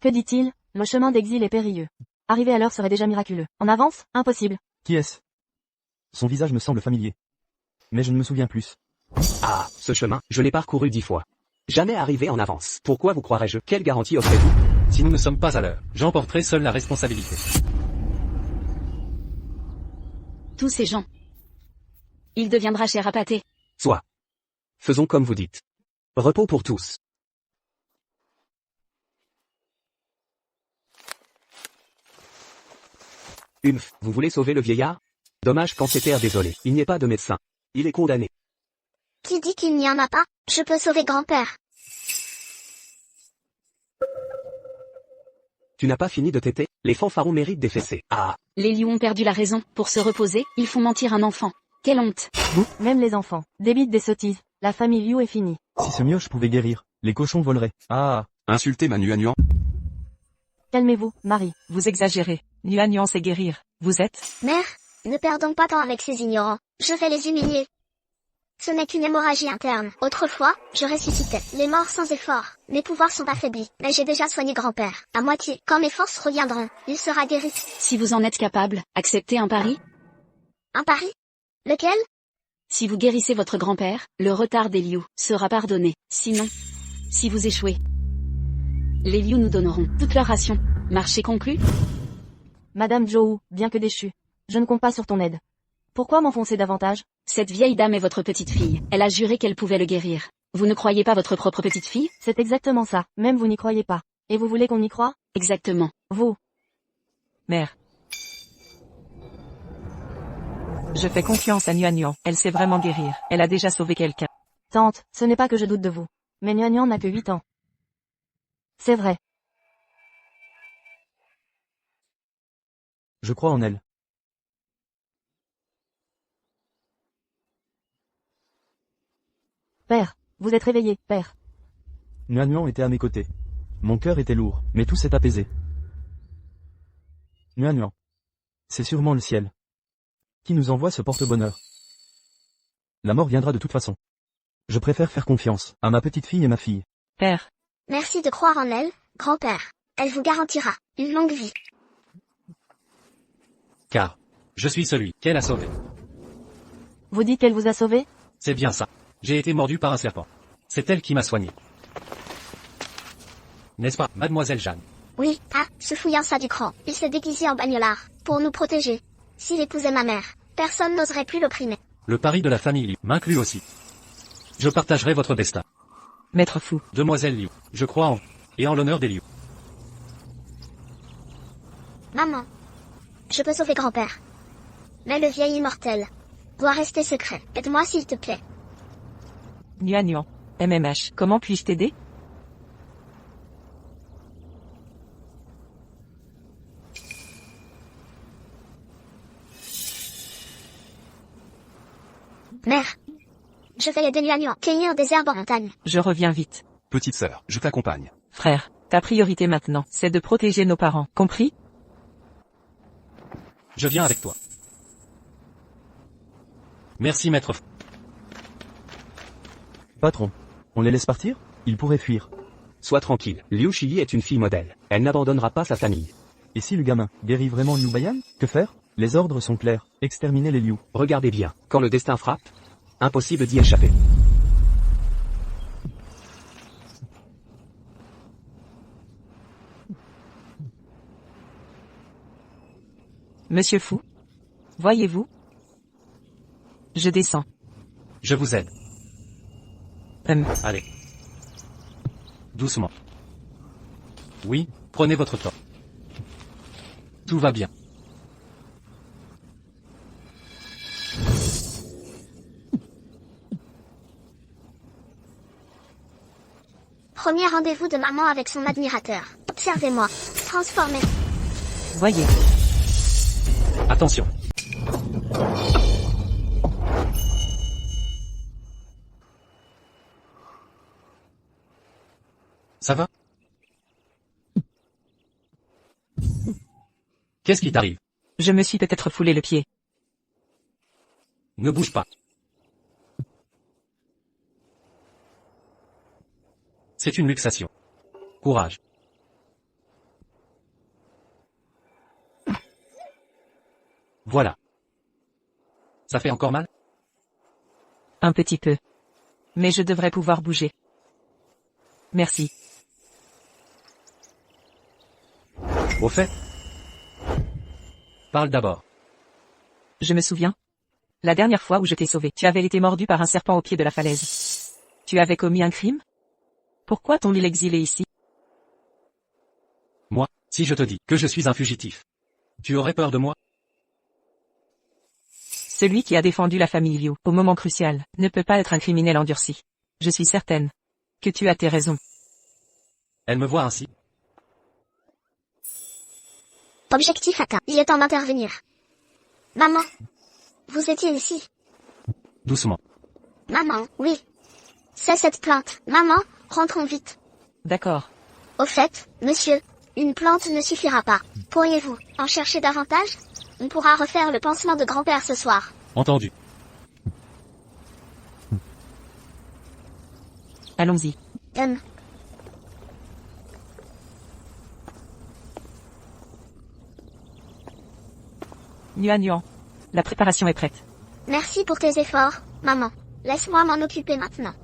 Que dit-il? Le chemin d'exil est périlleux. Arriver à l'heure serait déjà miraculeux. En avance? Impossible. Qui est-ce? Son visage me semble familier. Mais je ne me souviens plus. Ah, ce chemin, je l'ai parcouru 10 fois. Jamais arrivé en avance. Pourquoi vous croirais-je? Quelle garantie offrez-vous? Si nous ne sommes pas à l'heure, j'emporterai seul la responsabilité. Tous ces gens. Il deviendra cher à pâté. Soit. Faisons comme vous dites. Repos pour tous. Vous voulez sauver le vieillard? Dommage qu'en ces terres désolées, il n'y ait pas de médecin. Il est condamné. Qui dit qu'il n'y en a pas? Je peux sauver grand-père. Tu n'as pas fini de téter? Les fanfarons méritent des fessées. Ah. Les lions ont perdu la raison. Pour se reposer, ils font mentir un enfant. Quelle honte. Même les enfants débitent des sottises. La famille Liu est finie. Si ce mioche pouvait guérir, les cochons voleraient. Ah. Insulter ma Nuan. Calmez-vous, Marie. Vous exagérez. Nuan sait guérir. Vous êtes? Mère, ne perdons pas temps avec ces ignorants. Je vais les humilier. Ce n'est qu'une hémorragie interne. Autrefois, je ressuscitais les morts sans effort. Mes pouvoirs sont affaiblis, mais j'ai déjà soigné grand-père. À moitié. Quand mes forces reviendront, il sera guéri. Si vous en êtes capable, acceptez un pari. Un pari? Lequel? Si vous guérissez votre grand-père, le retard des Liu sera pardonné. Sinon, si vous échouez, les Liu nous donneront toute leur ration. Marché conclu? Madame Zhou, bien que déchue, je ne compte pas sur ton aide. Pourquoi m'enfoncer davantage? Cette vieille dame est votre petite fille. Elle a juré qu'elle pouvait le guérir. Vous ne croyez pas votre propre petite fille? C'est exactement ça. Même vous n'y croyez pas. Et vous voulez qu'on y croie? Exactement. Vous. Mère. Je fais confiance à Nuan. Elle sait vraiment guérir. Elle a déjà sauvé quelqu'un. Tante, ce n'est pas que je doute de vous. Mais Nuan n'a que 8 ans. C'est vrai. Je crois en elle. Père, vous êtes réveillé, père. Nuan était à mes côtés. Mon cœur était lourd, mais tout s'est apaisé. Nuan. C'est sûrement le ciel qui nous envoie ce porte-bonheur. La mort viendra de toute façon. Je préfère faire confiance à ma petite fille et ma fille. Père. Merci de croire en elle, grand-père. Elle vous garantira une longue vie. Car je suis celui qu'elle a sauvé. Vous dites qu'elle vous a sauvé? C'est bien ça. J'ai été mordu par un serpent. C'est elle qui m'a soigné. N'est-ce pas, mademoiselle Jeanne? Oui, ce fouillant ça du cran. Il s'est déguisé en bagnolard, pour nous protéger. S'il épousait ma mère, personne n'oserait plus l'opprimer. Le pari de la famille Liu m'inclut aussi. Je partagerai votre destin. Maître fou. Demoiselle Liu, je crois en vous, et en l'honneur des Liu. Maman. Je peux sauver grand-père. Mais le vieil immortel doit rester secret. Aide-moi s'il te plaît. Nuan. MMH. Comment puis-je t'aider? Mère. Je vais aider Nuan cueillir des herbes en montagne. Je reviens vite. Petite sœur, je t'accompagne. Frère, ta priorité maintenant, c'est de protéger nos parents, compris? Je viens avec toi. Merci maître. Patron, on les laisse partir? Ils pourraient fuir. Sois tranquille, Liu Shiyi est une fille modèle. Elle n'abandonnera pas sa famille. Et si le gamin guérit vraiment Liu Baiyan, que faire? Les ordres sont clairs, exterminer les Liu. Regardez bien, quand le destin frappe, impossible d'y échapper. Monsieur Fou? Voyez-vous? Je descends. Je vous aide. Allez. Doucement. Oui, prenez votre temps. Tout va bien. Premier rendez-vous de maman avec son admirateur. Observez-moi. Transformé. Voyez. Attention. Ça va? Qu'est-ce qui t'arrive? Je me suis peut-être foulé le pied. Ne bouge pas. C'est une luxation. Courage. Voilà. Ça fait encore mal? Un petit peu. Mais je devrais pouvoir bouger. Merci. Au fait? Parle d'abord. Je me souviens. La dernière fois où je t'ai sauvé, tu avais été mordu par un serpent au pied de la falaise. Tu avais commis un crime? Pourquoi t'ont mis l'exilé ici? Moi, si je te dis que je suis un fugitif, tu aurais peur de moi? Celui qui a défendu la famille Liu, au moment crucial, ne peut pas être un criminel endurci. Je suis certaine que tu as tes raisons. Elle me voit ainsi. Objectif atteint. Il est temps d'intervenir. Maman. Vous étiez ici. Doucement. Maman, oui. C'est cette plante. Maman, rentrons vite. D'accord. Au fait, monsieur, une plante ne suffira pas. Pourriez-vous en chercher davantage? On pourra refaire le pansement de grand-père ce soir. Entendu. Allons-y. Nuan. La préparation est prête. Merci pour tes efforts, maman. Laisse-moi m'en occuper maintenant.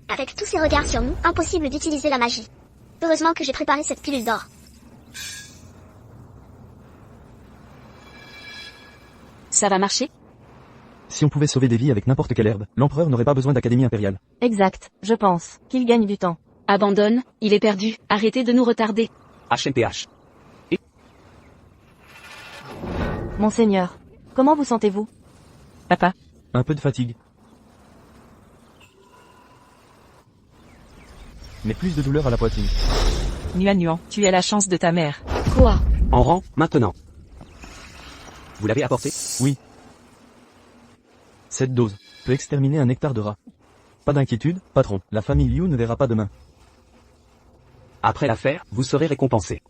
Avec tous ces regards sur nous, impossible d'utiliser la magie. Heureusement que j'ai préparé cette pilule d'or. Ça va marcher? Si on pouvait sauver des vies avec n'importe quelle herbe, l'empereur n'aurait pas besoin d'académie impériale. Exact, je pense. Qu'il gagne du temps. Abandonne, il est perdu, arrêtez de nous retarder. HMPH. Monseigneur, comment vous sentez-vous? Papa. Un peu de fatigue. Mais plus de douleur à la poitrine. Nuan, tu as la chance de ta mère. Quoi? En rang, maintenant. Vous l'avez apporté? Oui. Cette dose peut exterminer un hectare de rats. Pas d'inquiétude, patron, la famille Liu ne verra pas demain. Après l'affaire, vous serez récompensé.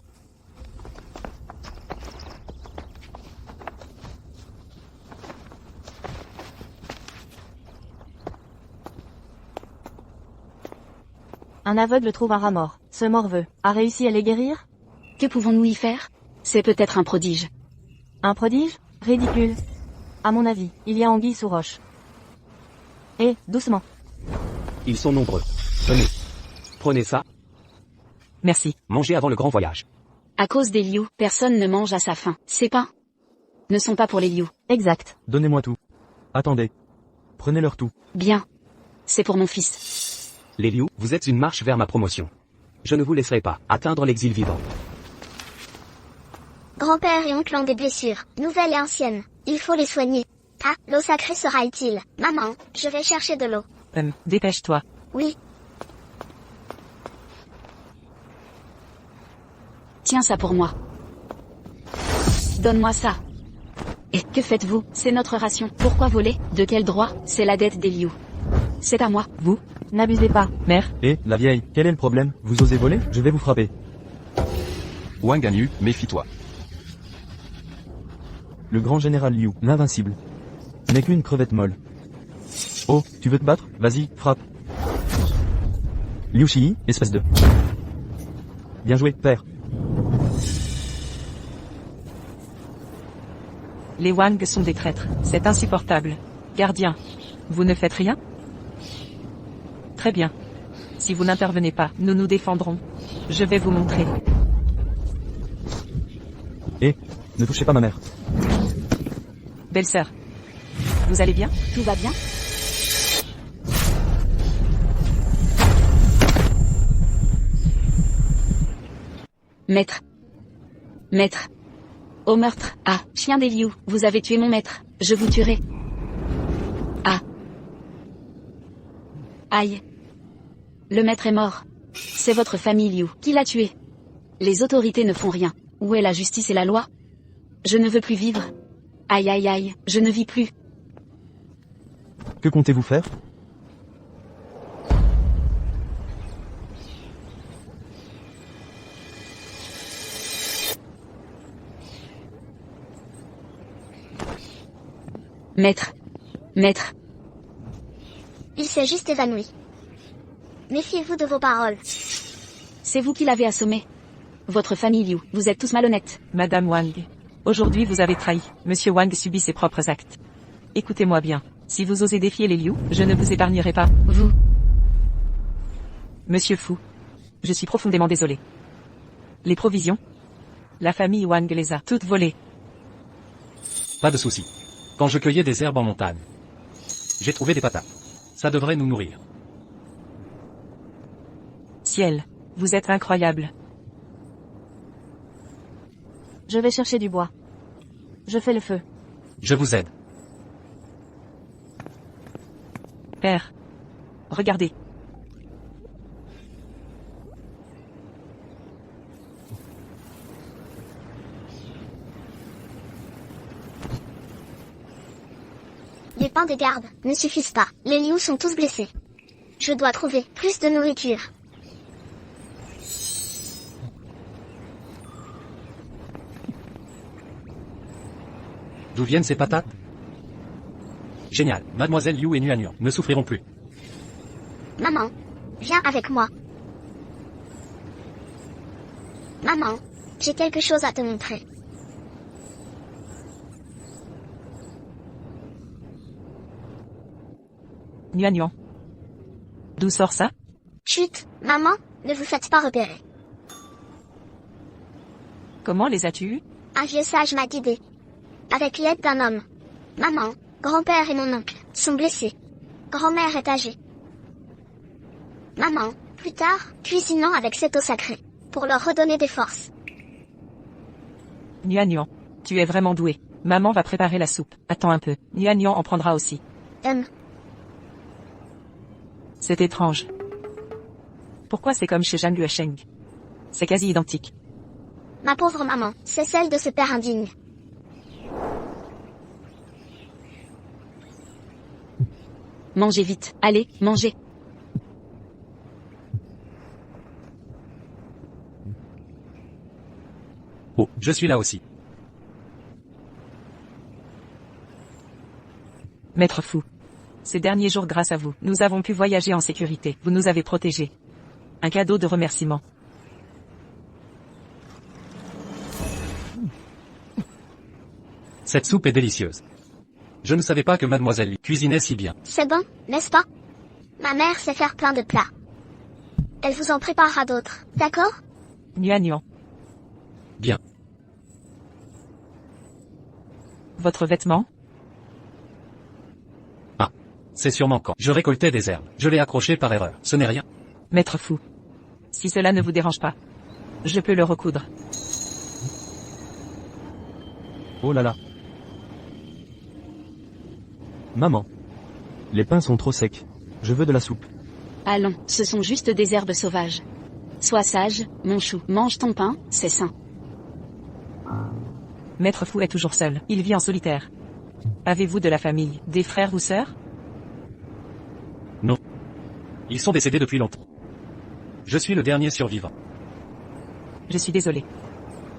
Un aveugle trouve un rat mort. Ce morveux a réussi à les guérir? Que pouvons-nous y faire? C'est peut-être un prodige. Un prodige? Ridicule. À mon avis, il y a anguille sous roche. Et, doucement. Ils sont nombreux. Tenez. Prenez ça. Merci. Mangez avant le grand voyage. À cause des Liu, personne ne mange à sa faim. Ces pains ne sont pas pour les Liu. Exact. Donnez-moi tout. Attendez. Prenez-leur tout. Bien. C'est pour mon fils. Les Liu, vous êtes une marche vers ma promotion. Je ne vous laisserai pas atteindre l'exil vivant. Grand-père et oncle ont des blessures, nouvelles et anciennes. Il faut les soigner. Ah, l'eau sacrée sera utile. Maman, je vais chercher de l'eau. Dépêche-toi. Oui. Tiens ça pour moi. Donne-moi ça. Et que faites-vous? C'est notre ration. Pourquoi voler? De quel droit? C'est la dette des Liu. C'est à moi. Vous? N'abusez pas. Mère? Et, la vieille, quel est le problème? Vous osez voler? Je vais vous frapper. Wang Anyu, méfie-toi. Le grand général Liu, l'invincible, n'est qu'une crevette molle. Oh, tu veux te battre? Vas-y, frappe. Liu Shi, espèce de... Bien joué, père. Les Wang sont des traîtres. C'est insupportable. Gardien. Vous ne faites rien? Très bien. Si vous n'intervenez pas, nous nous défendrons. Je vais vous montrer. Et, ne touchez pas ma mère. Belle-sœur. Vous allez bien? Tout va bien? Maître. Maître. Au meurtre. Ah, chien des Liu, vous avez tué mon maître. Je vous tuerai. Ah. Aïe. Le maître est mort. C'est votre famille Liu qui l'a tué. Les autorités ne font rien. Où est la justice et la loi? Je ne veux plus vivre. Aïe aïe aïe, je ne vis plus. Que comptez-vous faire? Maître. Maître. s'est juste évanoui. Méfiez-vous de vos paroles. C'est vous qui l'avez assommé. Votre famille Liu, vous êtes tous malhonnêtes. Madame Wang. Aujourd'hui vous avez trahi. Monsieur Wang subit ses propres actes. Écoutez-moi bien. Si vous osez défier les Liu, je ne vous épargnerai pas. Vous. Monsieur Fu. Je suis profondément désolé. Les provisions? La famille Wang les a toutes volées. Pas de souci. Quand je cueillais des herbes en montagne, j'ai trouvé des patates. Ça devrait nous nourrir. Ciel. Vous êtes incroyable. Je vais chercher du bois. Je fais le feu. Je vous aide. Père. Regardez. Les pains des gardes ne suffisent pas. Les Liu sont tous blessés. Je dois trouver plus de nourriture. D'où viennent ces patates? Génial. Mademoiselle Liu et Nuan ne souffriront plus. Maman, viens avec moi. Maman, j'ai quelque chose à te montrer. Nuan. D'où sort ça? Chut, maman, ne vous faites pas repérer. Comment les as-tu eus? Un vieux sage m'a guidé. Avec l'aide d'un homme. Maman, grand-père et mon oncle sont blessés. Grand-mère est âgée. Maman, plus tard, cuisinons avec cette eau sacrée, pour leur redonner des forces. Nuan. Tu es vraiment doué. Maman va préparer la soupe. Attends un peu. Nuan en prendra aussi. C'est étrange. Pourquoi c'est comme chez Zhang Yuesheng? C'est quasi identique. Ma pauvre maman, c'est celle de ce père indigne. Mangez vite. Allez, mangez. Oh, je suis là aussi. Maître Fu. Ces derniers jours grâce à vous, nous avons pu voyager en sécurité. Vous nous avez protégés. Un cadeau de remerciement. Cette soupe est délicieuse. Je ne savais pas que mademoiselle Li cuisinait si bien. C'est bon, n'est-ce pas? Ma mère sait faire plein de plats. Elle vous en préparera d'autres, d'accord? Nuan. Bien. Votre vêtement? Ah. C'est sûrement quand je récoltais des herbes. Je l'ai accroché par erreur. Ce n'est rien. Maître Fu. Si cela ne vous dérange pas, je peux le recoudre. Oh là là. Maman. Les pains sont trop secs. Je veux de la soupe. Allons, ce sont juste des herbes sauvages. Sois sage, mon chou. Mange ton pain, c'est sain. Maître Fu est toujours seul. Il vit en solitaire. Avez-vous de la famille, des frères ou sœurs? Non. Ils sont décédés depuis longtemps. Je suis le dernier survivant. Je suis désolé.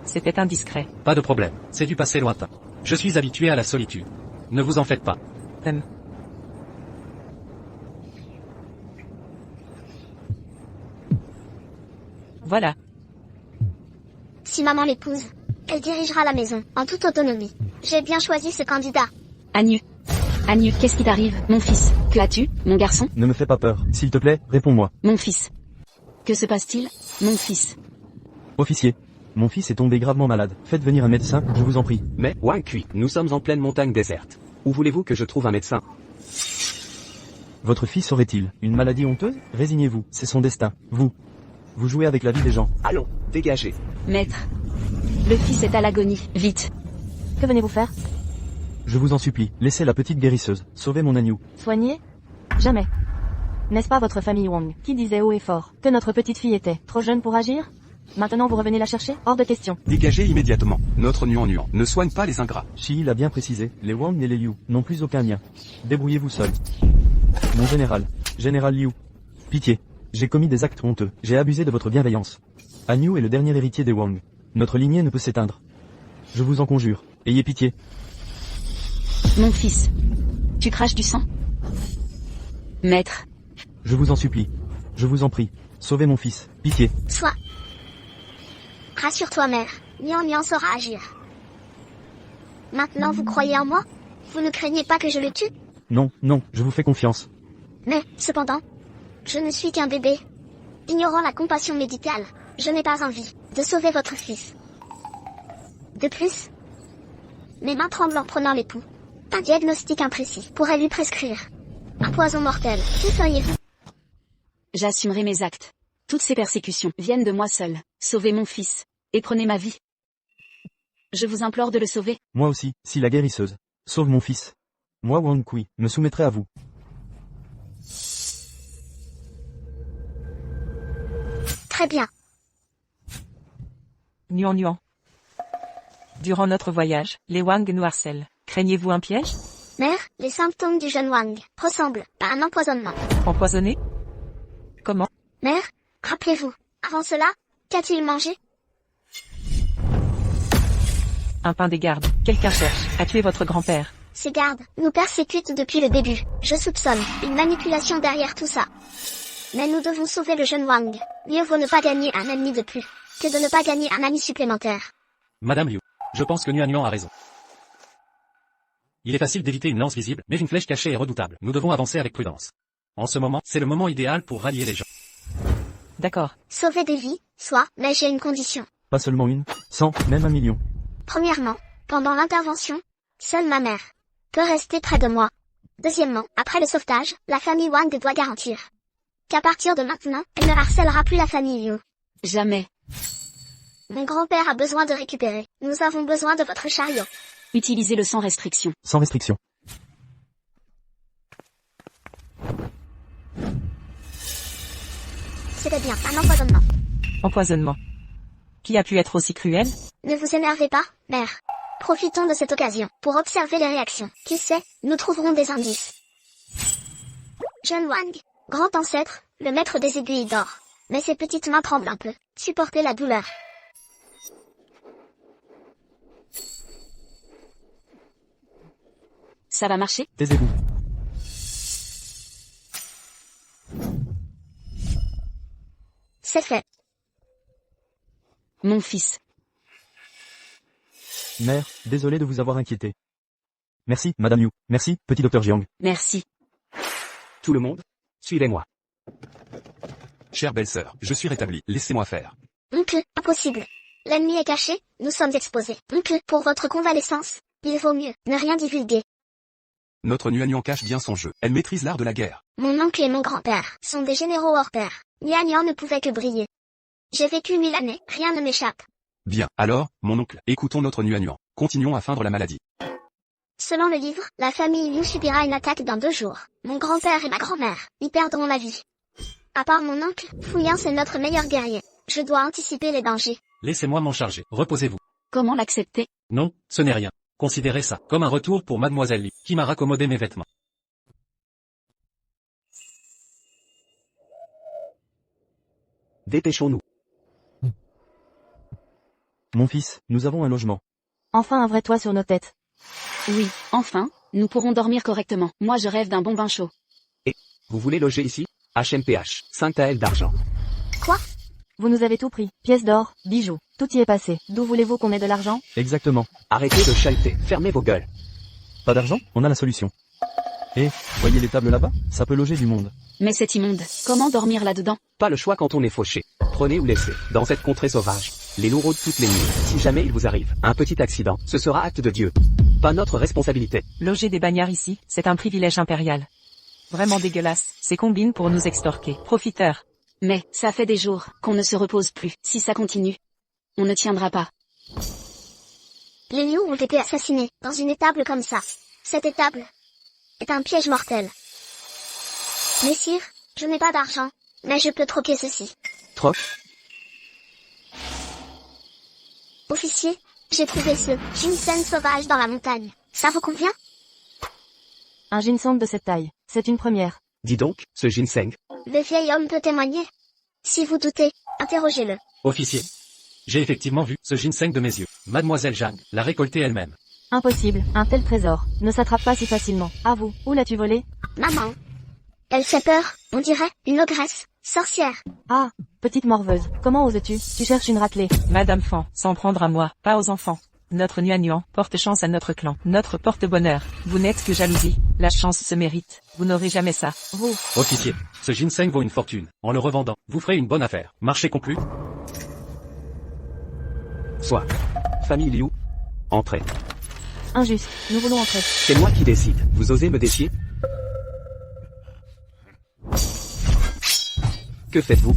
C'était indiscret. Pas de problème, c'est du passé lointain. Je suis habitué à la solitude. Ne vous en faites pas. Voilà. Si maman l'épouse, elle dirigera la maison, en toute autonomie. J'ai bien choisi ce candidat. Agnew, qu'est-ce qui t'arrive, mon fils? Que as-tu, mon garçon? Ne me fais pas peur. S'il te plaît, réponds-moi. Mon fils. Que se passe-t-il, mon fils? Officier. Mon fils est tombé gravement malade. Faites venir un médecin, je vous en prie. Mais, Wang Kui, nous sommes en pleine montagne déserte. Où voulez-vous que je trouve un médecin? Votre fils aurait-il une maladie honteuse? Résignez-vous, c'est son destin. Vous jouez avec la vie des gens. Allons, dégagez. Maître. Le fils est à l'agonie, vite. Que venez-vous faire? Je vous en supplie, laissez la petite guérisseuse. Sauvez mon agneau. Soigner? Jamais. N'est-ce pas votre famille Wang, qui disait haut et fort que notre petite fille était trop jeune pour agir? Maintenant vous revenez la chercher? Hors de question. Dégagez immédiatement. Notre Nuan ne soigne pas les ingrats. Shi l'a bien précisé, les Wang et les Liu n'ont plus aucun lien. Débrouillez-vous seul. Mon général Liu. Pitié. J'ai commis des actes honteux. J'ai abusé de votre bienveillance. Agnew est le dernier héritier des Wang. Notre lignée ne peut s'éteindre. Je vous en conjure, ayez pitié. Mon fils. Tu craches du sang? Maître, Je vous en supplie. Je vous en prie. Sauvez mon fils. Pitié. Sois. Rassure-toi, mère. Nian saura agir. Maintenant, vous croyez en moi? Vous ne craignez pas que je le tue? Non, non, je vous fais confiance. Mais, cependant, je ne suis qu'un bébé. Ignorant la compassion médicale, je n'ai pas envie de sauver votre fils. De plus, mes mains tremblent en prenant les pouls. Un diagnostic imprécis pourrait lui prescrire un poison mortel. Que feriez-vous? j'assumerai mes actes. Toutes ces persécutions viennent de moi seul. Sauvez mon fils. Et prenez ma vie. Je vous implore de le sauver. Moi aussi, si la guérisseuse. Sauve mon fils. Moi, Wang Kui, me soumettrai à vous. Très bien. Nuan. Durant notre voyage, les Wang nous harcèlent. Craignez-vous un piège? Mère, les symptômes du jeune Wang ressemblent à un empoisonnement. Empoisonné? Comment? Mère, rappelez-vous, avant cela, qu'a-t-il mangé? Un pain des gardes. Quelqu'un cherche à tuer votre grand-père. Ces gardes nous persécutent depuis le début. Je soupçonne une manipulation derrière tout ça. Mais nous devons sauver le jeune Wang. Mieux vaut ne pas gagner un ennemi de plus que de ne pas gagner un ami supplémentaire. Madame Liu, je pense que Nuan a raison. Il est facile d'éviter une lance visible, mais une flèche cachée est redoutable. Nous devons avancer avec prudence. En ce moment, c'est le moment idéal pour rallier les gens. D'accord. Sauver des vies, soit, mais j'ai une condition. Pas seulement une, 100, même 1 million. Premièrement, pendant l'intervention, seule ma mère peut rester près de moi. Deuxièmement, après le sauvetage, la famille Wang doit garantir qu'à partir de maintenant, elle ne harcèlera plus la famille Liu. Jamais. Mon grand-père a besoin de récupérer. Nous avons besoin de votre chariot. Utilisez-le sans restriction. Sans restriction. C'était bien, un empoisonnement. Empoisonnement. Qui a pu être aussi cruel? Ne vous énervez pas, mère. Profitons de cette occasion pour observer les réactions. Qui sait, nous trouverons des indices. Jeune Wang, grand ancêtre, le maître des aiguilles d'or. Mais ses petites mains tremblent un peu. Supportez la douleur. Ça va marcher? Taisez-vous. C'est fait. Mon fils. Mère, désolé de vous avoir inquiété. Merci, Madame Liu. Merci, petit docteur Jiang. Merci. Tout le monde, suivez-moi. Chère belle-sœur, je suis rétabli, laissez-moi faire. Oncle, impossible. L'ennemi est caché, nous sommes exposés. Oncle, pour votre convalescence, il vaut mieux ne rien divulguer. Notre Nuan cache bien son jeu, elle maîtrise l'art de la guerre. Mon oncle et mon grand-père sont des généraux hors pair. Nian ne pouvait que briller. J'ai vécu 1000 années, rien ne m'échappe. Bien, alors, mon oncle, écoutons notre Nuan. Continuons à feindre la maladie. Selon le livre, la famille Liu subira une attaque dans 2 jours. Mon grand-père et ma grand-mère y perdront la vie. À part mon oncle, Fouillant c'est notre meilleur guerrier. Je dois anticiper les dangers. Laissez-moi m'en charger, reposez-vous. Comment l'accepter? Non, ce n'est rien. Considérez ça comme un retour pour Mademoiselle Li, qui m'a raccommodé mes vêtements. Dépêchons-nous. Mon fils, nous avons un logement. Enfin un vrai toit sur nos têtes. Oui, enfin, nous pourrons dormir correctement. Moi je rêve d'un bon bain chaud. Et, vous voulez loger ici? HMPH, 5 taels d'argent. Quoi? Vous nous avez tout pris. Pièces d'or, bijoux, tout y est passé. D'où voulez-vous qu'on ait de l'argent? Exactement. Arrêtez de chahuter, fermez vos gueules. Pas d'argent? On a la solution. Et, voyez les tables là-bas? Ça peut loger du monde. Mais c'est immonde. Comment dormir là-dedans? Pas le choix quand on est fauché. Prenez ou laissez. Dans cette contrée sauvage, les loups rôdent toutes les nuits. Si jamais il vous arrive un petit accident, ce sera acte de Dieu. Pas notre responsabilité. Loger des bagnards ici, c'est un privilège impérial. Vraiment dégueulasse. Ces combines pour nous extorquer. Profiteurs. Mais, ça fait des jours qu'on ne se repose plus. Si ça continue, on ne tiendra pas. Les Liu ont été assassinés dans une étable comme ça. Cette étable est un piège mortel. Messire, je n'ai pas d'argent, mais je peux troquer ceci. Troc? Officier, j'ai trouvé ce ginseng sauvage dans la montagne. Ça vous convient? Un ginseng de cette taille. C'est une première. Dis donc, ce ginseng. Le vieil homme peut témoigner. Si vous doutez, interrogez-le. Officier. J'ai effectivement vu ce ginseng de mes yeux. Mademoiselle Zhang l'a récolté elle-même. Impossible, un tel trésor ne s'attrape pas si facilement. À vous, où l'as-tu volé? Maman. Elle fait peur, on dirait, une ogresse, sorcière. Ah, petite morveuse, comment oses-tu? Tu cherches une raclée. Madame Fan, s'en prendre à moi, pas aux enfants. Notre Nuan porte chance à notre clan, notre porte-bonheur. Vous n'êtes que jalousie, la chance se mérite. Vous n'aurez jamais ça. Vous. Officier, ce ginseng vaut une fortune. En le revendant, vous ferez une bonne affaire. Marché conclu. Soit. Famille Liu. Entrez. Injuste, nous voulons entrer. C'est moi qui décide. Vous osez me défier? Que faites-vous?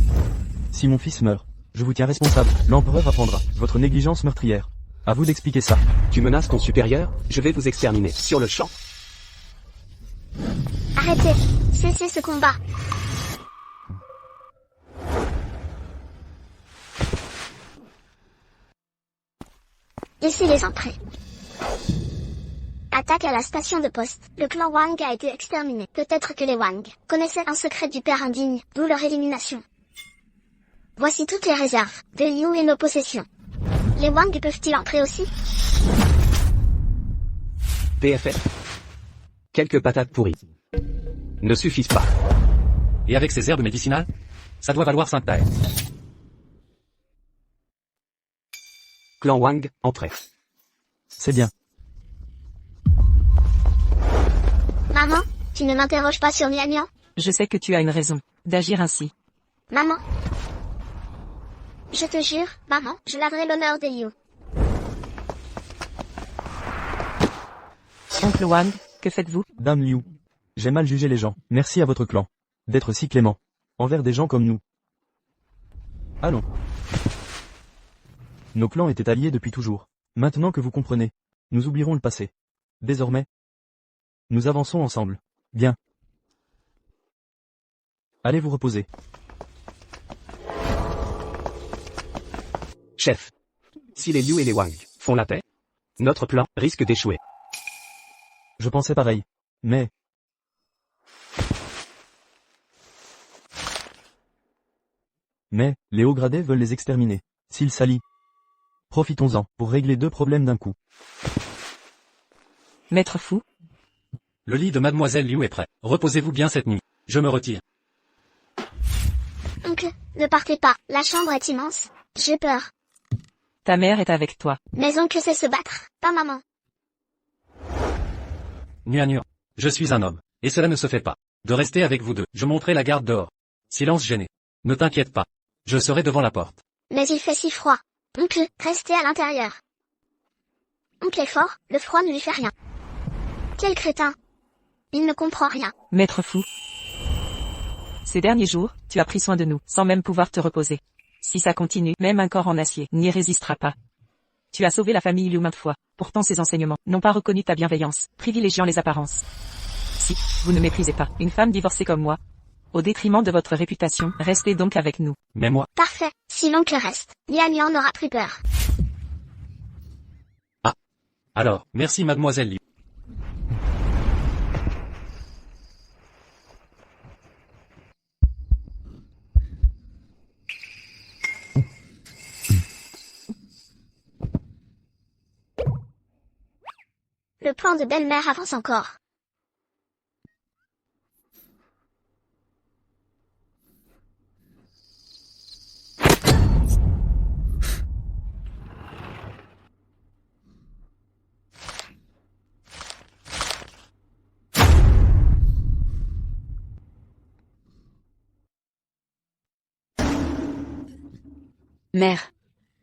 Si mon fils meurt, je vous tiens responsable. L'empereur apprendra votre négligence meurtrière. À vous d'expliquer ça. Tu menaces ton supérieur? Je vais vous exterminer. Sur le champ. Arrêtez. Cessez ce combat. Laissez les entrer. Attaque à la station de poste. Le clan Wang a été exterminé. Peut-être que les Wang connaissaient un secret du père indigne, d'où leur élimination. Voici toutes les réserves de Liu et nos possessions. Les Wang peuvent-ils entrer aussi? PFF. Quelques patates pourries. Ne suffisent pas. Et avec ces herbes médicinales? Ça doit valoir 5 tailles. Clan Wang, entrez. C'est bien. Maman, tu ne m'interroges pas sur Nian? Je sais que tu as une raison d'agir ainsi. Maman. Je te jure, maman, je laverai l'honneur de Liu. Oncle Wang, que faites-vous? Dame Liu. J'ai mal jugé les gens. Merci à votre clan d'être si clément envers des gens comme nous. Allons. Nos clans étaient alliés depuis toujours. Maintenant que vous comprenez, nous oublierons le passé. Désormais, nous avançons ensemble. Bien. Allez vous reposer. Chef. Si les Liu et les Wang font la paix, notre plan risque d'échouer. Je pensais pareil. Mais... les hauts gradés veulent les exterminer. S'ils s'allient, profitons-en pour régler 2 problèmes d'un coup. Maître Fou? Le lit de Mademoiselle Liu est prêt. Reposez-vous bien cette nuit. Je me retire. Oncle, ne partez pas. La chambre est immense. J'ai peur. Ta mère est avec toi. Mais oncle sait se battre, pas maman. Nuan, je suis un homme. Et cela ne se fait pas. De rester avec vous deux. Je monterai la garde dehors. Silence gêné. Ne t'inquiète pas. Je serai devant la porte. Mais il fait si froid. Oncle, restez à l'intérieur. Oncle est fort, le froid ne lui fait rien. Quel crétin. Il ne comprend rien. Maître Fou. Ces derniers jours, tu as pris soin de nous, sans même pouvoir te reposer. Si ça continue, même un corps en acier n'y résistera pas. Tu as sauvé la famille Liu maintes fois. Pourtant ces enseignements n'ont pas reconnu ta bienveillance, privilégiant les apparences. Si, vous ne méprisez pas une femme divorcée comme moi, au détriment de votre réputation, restez donc avec nous. Mais moi... Parfait, si l'oncle reste, Nian n'aura plus peur. Ah. Alors, merci Mademoiselle Liu. Le plan de belle-mère avance encore. Mère.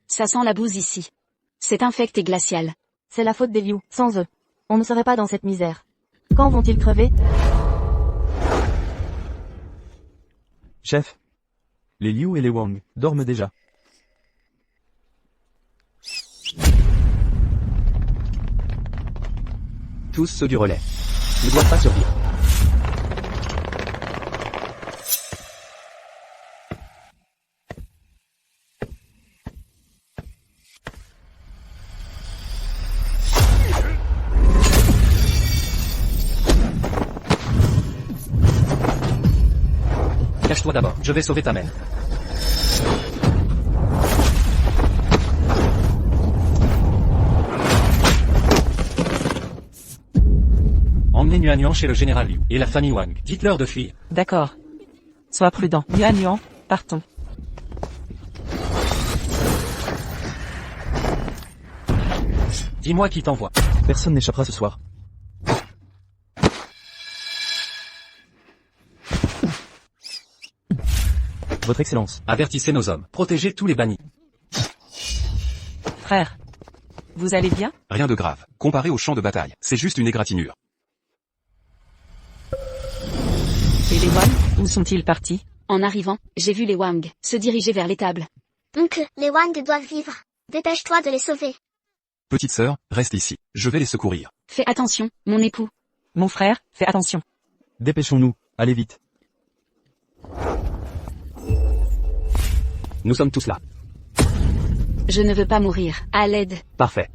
Ça sent la bouse ici. C'est infect et glacial. C'est la faute des Liu, sans eux. On ne serait pas dans cette misère. Quand vont-ils crever? Chef. Les Liu et les Wang dorment déjà. Tous ceux du relais ne doivent pas survivre. Cache-toi d'abord, je vais sauver ta mère. Emmenez Nuan chez le général Liu et la famille Wang. Dites-leur de fuir. D'accord. Sois prudent. Nuan, partons. Dis-moi qui t'envoie. Personne n'échappera ce soir. Votre Excellence. Avertissez nos hommes. Protégez tous les bannis. Frère. Vous allez bien? Rien de grave. Comparé au champ de bataille, c'est juste une égratignure. Et les Wang, où sont-ils partis? En arrivant, j'ai vu les Wang se diriger vers l'étable. Donc, les Wang doivent vivre. Dépêche-toi de les sauver. Petite sœur, reste ici. Je vais les secourir. Fais attention, mon époux. Mon frère, fais attention. Dépêchons-nous, allez vite. Nous sommes tous là. Je ne veux pas mourir. À l'aide. Parfait.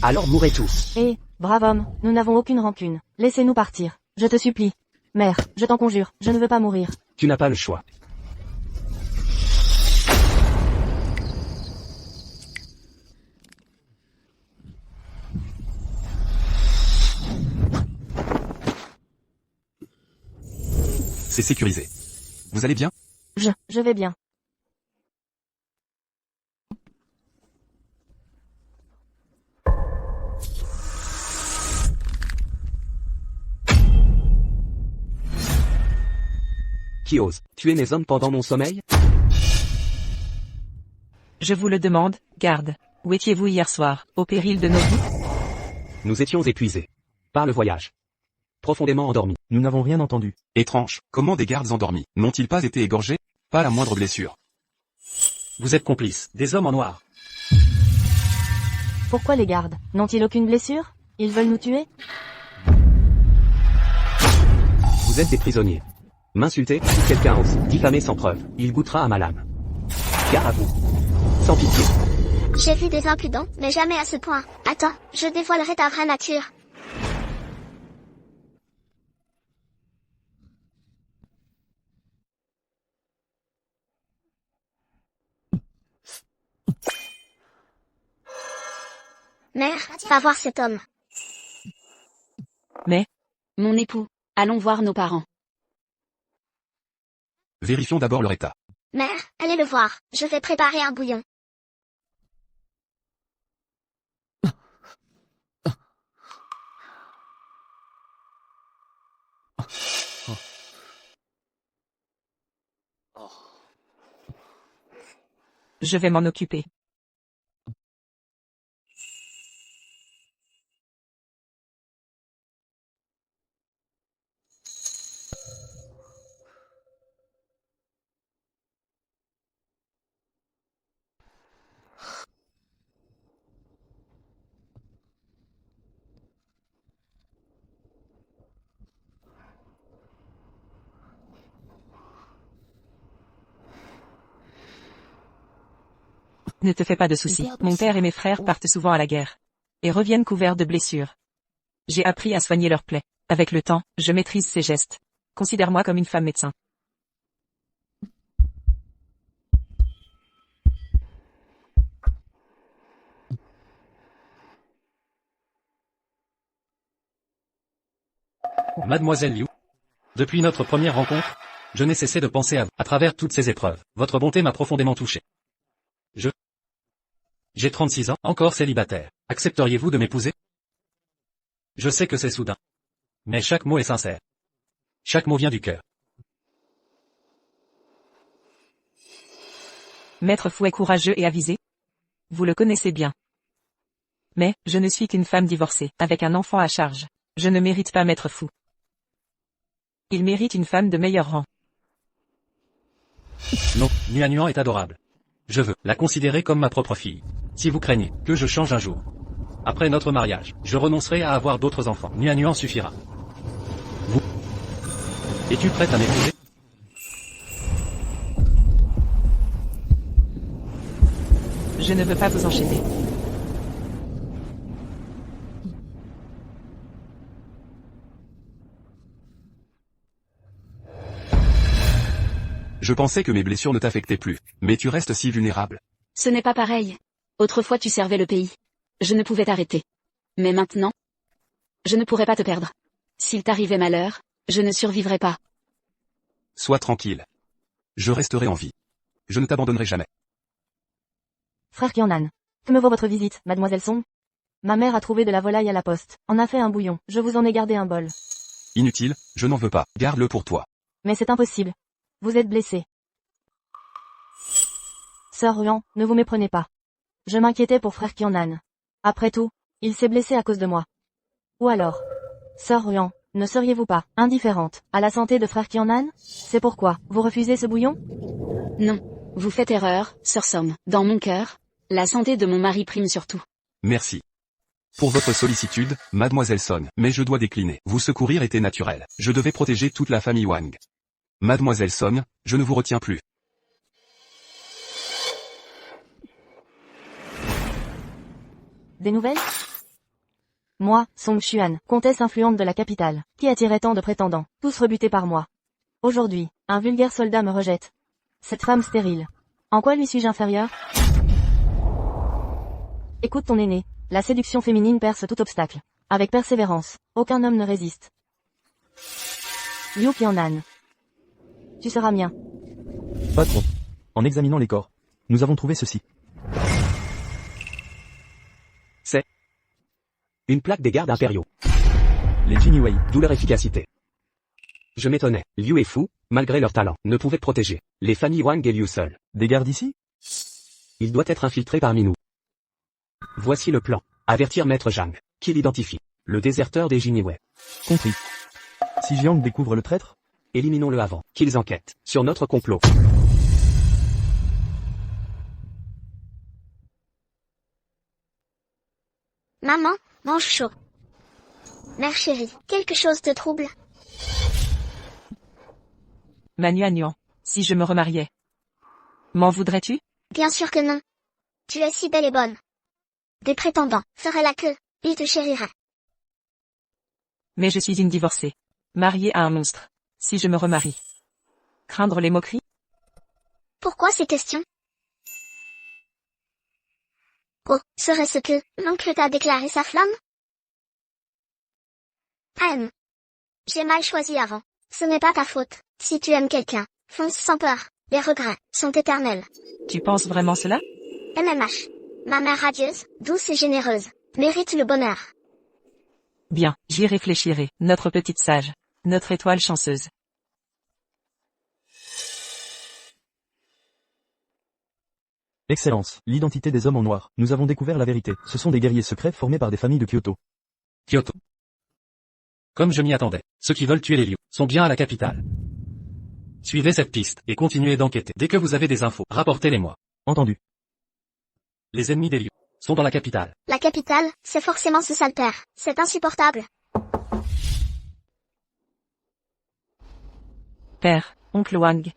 Alors mourrez tous. Eh, brave homme, nous n'avons aucune rancune. Laissez-nous partir. Je te supplie. Mère, je t'en conjure, je ne veux pas mourir. Tu n'as pas le choix. C'est sécurisé. Vous allez bien? Je vais bien. Qui ose tuer mes hommes pendant mon sommeil? Je vous le demande, garde. Où étiez-vous hier soir, au péril de nos vies? Nous étions épuisés. Par le voyage. Profondément endormis. Nous n'avons rien entendu. Étrange. Comment des gardes endormis n'ont-ils pas été égorgés? Pas la moindre blessure. Vous êtes complices. Des hommes en noir. Pourquoi les gardes? N'ont-ils aucune blessure? Ils veulent nous tuer? Vous êtes des prisonniers. M'insulter, si quelqu'un ose diffamer sans preuve, il goûtera à ma lame. Gare à vous. Sans pitié. J'ai vu des impudents, mais jamais à ce point. Attends, je dévoilerai ta vraie nature. Mère, va voir cet homme. Mais, Mon époux, allons voir nos parents. Vérifions d'abord leur état. Mère, allez le voir. Je vais préparer un bouillon. je vais m'en occuper. Ne te fais pas de soucis. Mon père et mes frères partent souvent à la guerre. Et reviennent couverts de blessures. J'ai appris à soigner leurs plaies. Avec le temps, je maîtrise ces gestes. Considère-moi comme une femme médecin. Mademoiselle Liu. Depuis notre première rencontre, je n'ai cessé de penser à vous. À travers toutes ces épreuves, votre bonté m'a profondément touché. J'ai 36 ans, encore célibataire. Accepteriez-vous de m'épouser? Je sais que c'est soudain. Mais chaque mot est sincère. Chaque mot vient du cœur. Maître Fu est courageux et avisé. Vous le connaissez bien. Mais, je ne suis qu'une femme divorcée, avec un enfant à charge. Je ne mérite pas Maître Fu. Il mérite une femme de meilleur rang. Non, Nuan est adorable. Je veux la considérer comme ma propre fille. Si vous craignez que je change un jour, après notre mariage, je renoncerai à avoir d'autres enfants. Nuan suffira. Vous. Es-tu prête à m'épouser? Je ne veux pas vous enchaîner. Je pensais que mes blessures ne t'affectaient plus, mais tu restes si vulnérable. Ce n'est pas pareil. Autrefois tu servais le pays. Je ne pouvais t'arrêter. Mais maintenant, je ne pourrai pas te perdre. S'il t'arrivait malheur, je ne survivrais pas. Sois tranquille. Je resterai en vie. Je ne t'abandonnerai jamais. Frère Kyornan. Que me vaut votre visite, mademoiselle Song? Ma mère a trouvé de la volaille à la poste, en a fait un bouillon, je vous en ai gardé un bol. Inutile, je n'en veux pas, garde-le pour toi. Mais c'est impossible. Vous êtes blessé. Sœur Ruan, ne vous méprenez pas. Je m'inquiétais pour frère Kyornan. Après tout, il s'est blessé à cause de moi. Ou alors, Sœur Ruan, ne seriez-vous pas indifférente à la santé de frère Kyornan? C'est pourquoi vous refusez ce bouillon? Non. Vous faites erreur, Sœur Som. Dans mon cœur, la santé de mon mari prime surtout. Merci. Pour votre sollicitude, mademoiselle Son, mais je dois décliner. Vous secourir était naturel. Je devais protéger toute la famille Wang. Mademoiselle Son, je ne vous retiens plus. Des nouvelles? Moi, Song Xuan, comtesse influente de la capitale, qui attirait tant de prétendants, tous rebutés par moi. Aujourd'hui, un vulgaire soldat me rejette. Cette femme stérile. En quoi lui suis-je inférieur? Écoute ton aîné, la séduction féminine perce tout obstacle. Avec persévérance, aucun homme ne résiste. Liu Kyornan. Tu seras mien. Patron. En examinant les corps, nous avons trouvé ceci. C'est une plaque des gardes impériaux. Les Jiniwei. D'où leur efficacité. Je m'étonnais, Liu et Fu, malgré leur talent, ne pouvaient protéger les familles Wang et Liu seuls. Des gardes ici? Il doit être infiltré parmi nous. Voici le plan. Avertir Maître Zhang, qui l'identifie. Le déserteur des Jiniwei. Compris. Si Jiang découvre le traître? Éliminons-le avant qu'ils enquêtent sur notre complot. Maman, mange chaud. Mère chérie, quelque chose te trouble? Manuan, si je me remariais. M'en voudrais-tu? Bien sûr que non. Tu es si belle et bonne. Des prétendants feraient la queue, ils te chériraient. Mais je suis une divorcée. Mariée à un monstre. Si je me remarie. Craindre les moqueries? Pourquoi ces questions? Oh, serait-ce que l'oncle t'a déclaré sa flamme? J'ai mal choisi avant. Ce n'est pas ta faute. Si tu aimes quelqu'un, fonce sans peur. Les regrets sont éternels. Tu penses vraiment cela? MMH. Ma mère radieuse, douce et généreuse, mérite le bonheur. Bien, j'y réfléchirai. Notre petite sage. Notre étoile chanceuse. Excellence, l'identité des hommes en noir. Nous avons découvert la vérité. Ce sont des guerriers secrets formés par des familles de Kyoto. Kyoto. Comme je m'y attendais, ceux qui veulent tuer les Liu sont bien à la capitale. Suivez cette piste et continuez d'enquêter. Dès que vous avez des infos, rapportez-les-moi. Entendu. Les ennemis des Liu sont dans la capitale. La capitale, c'est forcément ce sale père. C'est insupportable. Père, oncle Wang.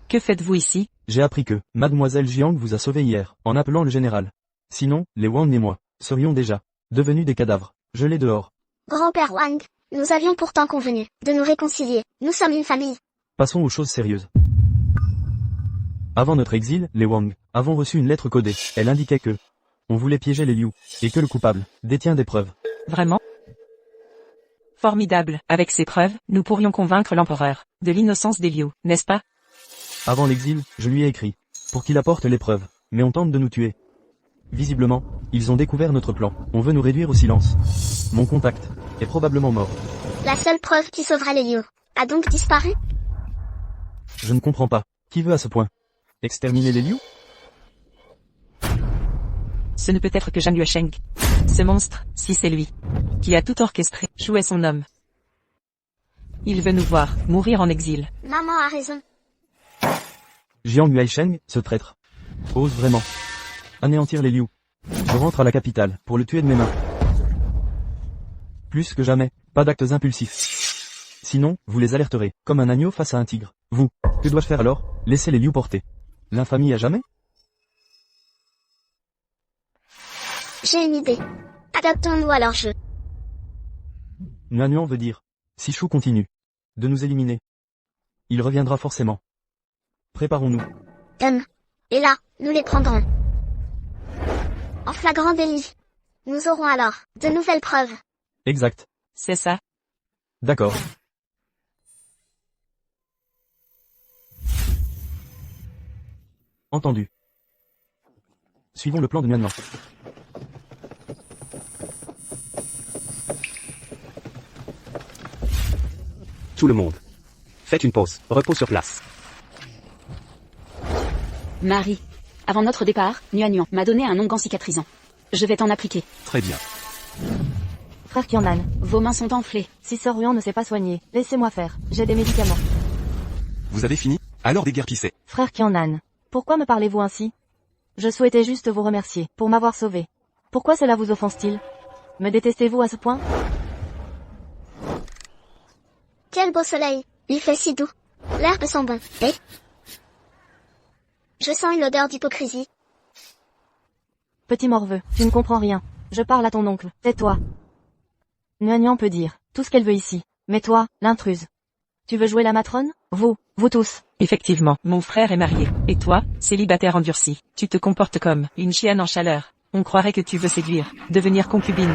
Que faites-vous ici? J'ai appris que mademoiselle Jiang vous a sauvé hier, en appelant le général. Sinon, les Wang et moi serions déjà devenus des cadavres, gelés dehors. Grand-père Wang, nous avions pourtant convenu de nous réconcilier. Nous sommes une famille. Passons aux choses sérieuses. Avant notre exil, les Wang avons reçu une lettre codée. Elle indiquait que on voulait piéger les Liu, et que le coupable détient des preuves. Vraiment? Formidable. Avec ces preuves, nous pourrions convaincre l'empereur de l'innocence des Liu, n'est-ce pas? Avant l'exil, je lui ai écrit, pour qu'il apporte les preuves, mais on tente de nous tuer. Visiblement, ils ont découvert notre plan, on veut nous réduire au silence. Mon contact est probablement mort. La seule preuve qui sauverait les Liu a donc disparu? Je ne comprends pas. Qui veut à ce point exterminer les Liu? Ce ne peut être que Zhang Yuesheng. Ce monstre, si c'est lui, qui a tout orchestré, jouait son homme. Il veut nous voir, mourir en exil. Maman a raison. Jiang Yuesheng, ce traître, ose vraiment anéantir les Liu. Je rentre à la capitale, pour le tuer de mes mains. Plus que jamais, pas d'actes impulsifs. Sinon, vous les alerterez, comme un agneau face à un tigre. Vous, que dois-je faire alors? Laisser les Liu porter l'infamie à jamais? J'ai une idée. Adaptons-nous à leur jeu. Nuan veut dire, si Shu continue de nous éliminer, il reviendra forcément. Préparons-nous. Et là, nous les prendrons. En flagrant délit. Nous aurons alors de nouvelles preuves. Exact. C'est ça. D'accord. Entendu. Suivons le plan de Nuan. Tout le monde. Faites une pause. Repos sur place. Marie. Avant notre départ, Nuan m'a donné un onguent cicatrisant. Je vais t'en appliquer. Très bien. Frère Kianan, Vos mains sont enflées. si Sœur Ruan ne s'est pas soigné, laissez-moi faire. J'ai des médicaments. Vous avez fini? Alors déguerpissez. Frère Kianan, pourquoi me parlez-vous ainsi? Je souhaitais juste vous remercier pour m'avoir sauvé. Pourquoi cela vous offense-t-il? Me détestez-vous à ce point? Quel beau soleil. Il fait si doux. L'herbe sent bon. Et je sens une odeur d'hypocrisie. Petit morveux, tu ne comprends rien. Je parle à ton oncle. Tais-toi. Nuan peut dire tout ce qu'elle veut ici. Mais toi, l'intruse. Tu veux jouer la matrone? Vous tous. Effectivement, mon frère est marié. Et toi, célibataire endurci, tu te comportes comme une chienne en chaleur. On croirait que tu veux séduire, devenir concubine.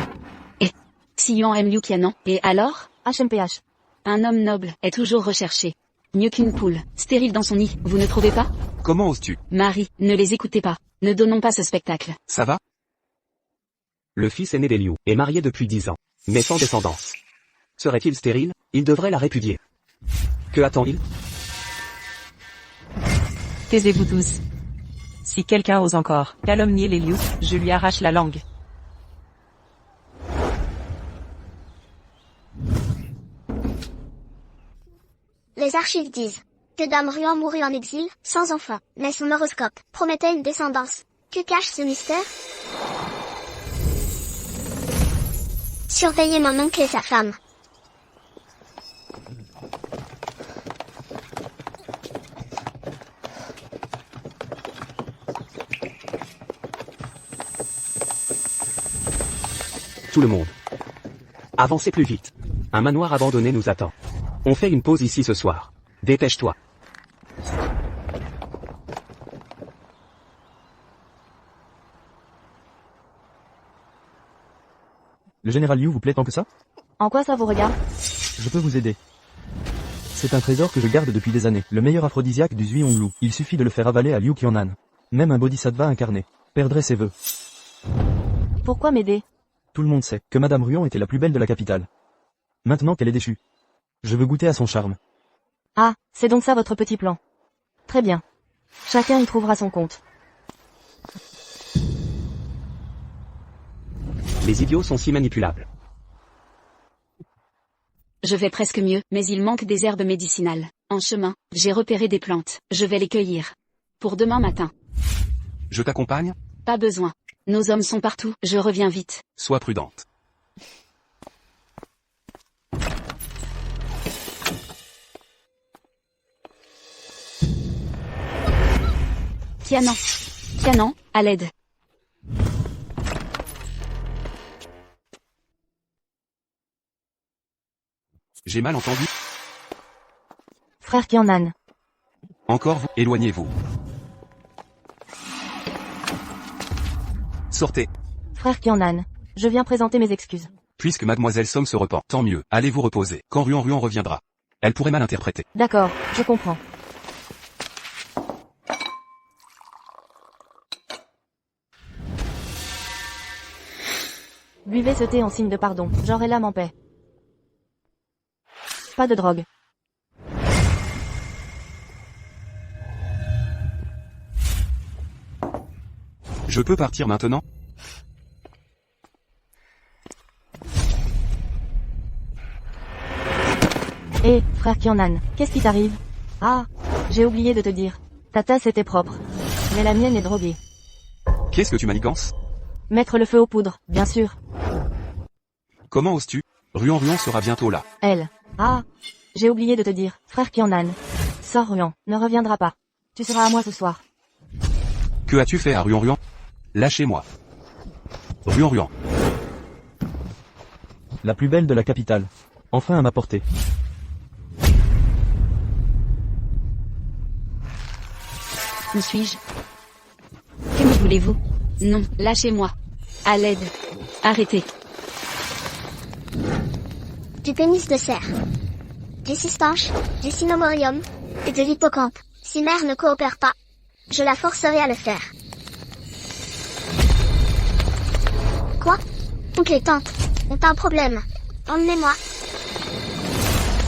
Si Yuan aime Liu Qianan, et alors? HMPH. Un homme noble est toujours recherché. Mieux qu'une poule, stérile dans son nid, vous ne trouvez pas? Comment oses-tu? Marie, ne les écoutez pas. Ne donnons pas ce spectacle. Ça va? Le fils aîné des Liu est marié depuis 10 ans, mais sans descendance. Serait-il stérile? Il devrait la répudier. Que attend-il? Taisez-vous tous. Si quelqu'un ose encore calomnier les Liu, je lui arrache la langue. Les archives disent que Dame Ruan mourut en exil, sans enfant, mais son horoscope promettait une descendance. Que cache ce mystère? Surveillez mon oncle et sa femme. Tout le monde. Avancez plus vite. Un manoir abandonné nous attend. On fait une pause ici ce soir. Dépêche-toi. Le général Liu vous plaît tant que ça? En quoi ça vous regarde? Je peux vous aider. C'est un trésor que je garde depuis des années. Le meilleur aphrodisiaque du Zhuanglu. Il suffit de le faire avaler à Liu Qianan. Même un bodhisattva incarné perdrait ses vœux. Pourquoi m'aider? Tout le monde sait que Madame Ruan était la plus belle de la capitale. Maintenant qu'elle est déchue, je veux goûter à son charme. Ah, c'est donc ça votre petit plan. Très bien. Chacun y trouvera son compte. Les idiots sont si manipulables. Je vais presque mieux, mais il manque des herbes médicinales. En chemin, j'ai repéré des plantes. Je vais les cueillir. Pour demain matin. Je t'accompagne? Pas besoin. Nos hommes sont partout, je reviens vite. Sois prudente. Qianan, à l'aide. J'ai mal entendu? Frère Qianan. Encore vous, éloignez-vous. Sortez. Frère Qianan. Je viens présenter mes excuses. Puisque mademoiselle Song se repent, tant mieux, allez vous reposer. Quand Ruan reviendra, elle pourrait mal interpréter. D'accord, je comprends. Buvez ce thé en signe de pardon, j'aurai l'âme en paix. Pas de drogue. Je peux partir maintenant? Hé, frère Qianan, qu'est-ce qui t'arrive? Ah, j'ai oublié de te dire. Ta tasse était propre. Mais la mienne est droguée. Qu'est-ce que tu manigances? Mettre le feu aux poudres, bien sûr. Comment oses-tu? Ruan sera bientôt là. Elle. Ah, j'ai oublié de te dire, frère Qianan. Sors Ruan, ne reviendra pas. Tu seras à moi ce soir. Que as-tu fait à Ruan? Lâchez-moi. Ruan. La plus belle de la capitale. Enfin à ma portée. Où suis-je? Que me voulez-vous? Non, lâchez-moi. À l'aide. Arrêtez. du pénis de cerf, du cistanche, du cynomorium et de l'hippocampe. Si mère ne coopère pas, je la forcerai à le faire. Quoi? Ok tante, on a un problème. Emmenez-moi.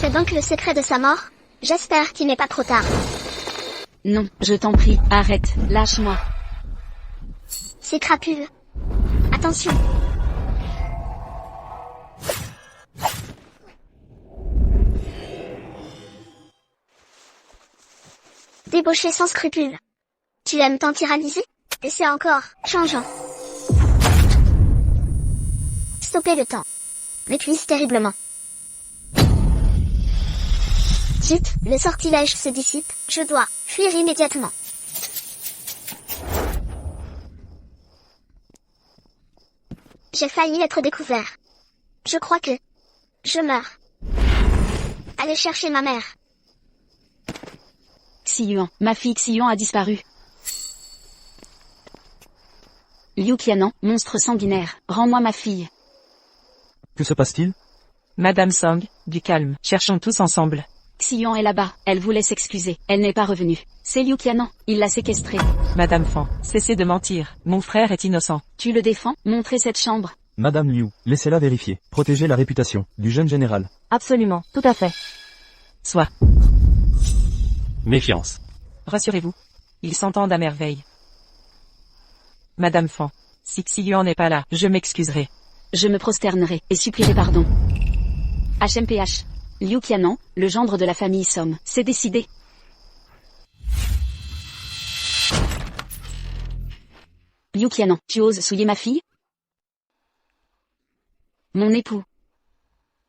C'est donc le secret de sa mort? J'espère qu'il n'est pas trop tard. Non, je t'en prie, arrête, lâche-moi. C'est crapule. Attention. Débauché sans scrupule. Tu aimes t'en tyranniser? Et c'est encore changeant. Stopper le temps. M'épuise terriblement. Vite, le sortilège se dissipe, je dois fuir immédiatement. J'ai failli être découvert. Je crois que je meurs. Allez chercher ma mère. Xiyuan, ma fille Xiyuan a disparu. Liu Qianan, monstre sanguinaire, rends-moi ma fille. Que se passe-t-il? Madame Song, du calme, cherchons tous ensemble. Xiyuan est là-bas, elle voulait s'excuser, elle n'est pas revenue. C'est Liu Qianan, il l'a séquestrée. Madame Fan, cessez de mentir, mon frère est innocent. Tu le défends? Montrez cette chambre. Madame Liu, laissez-la vérifier. Protégez la réputation du jeune général. Absolument, tout à fait. Soit. Méfiance. Rassurez-vous. Ils s'entendent à merveille. Madame Fan, si Xiyuan n'est pas là, je m'excuserai. Je me prosternerai et supplierai pardon. HMPH. Liu Qianan, le gendre de la famille Somme, c'est décidé. Liu Qianan, tu oses souiller ma fille? Mon époux.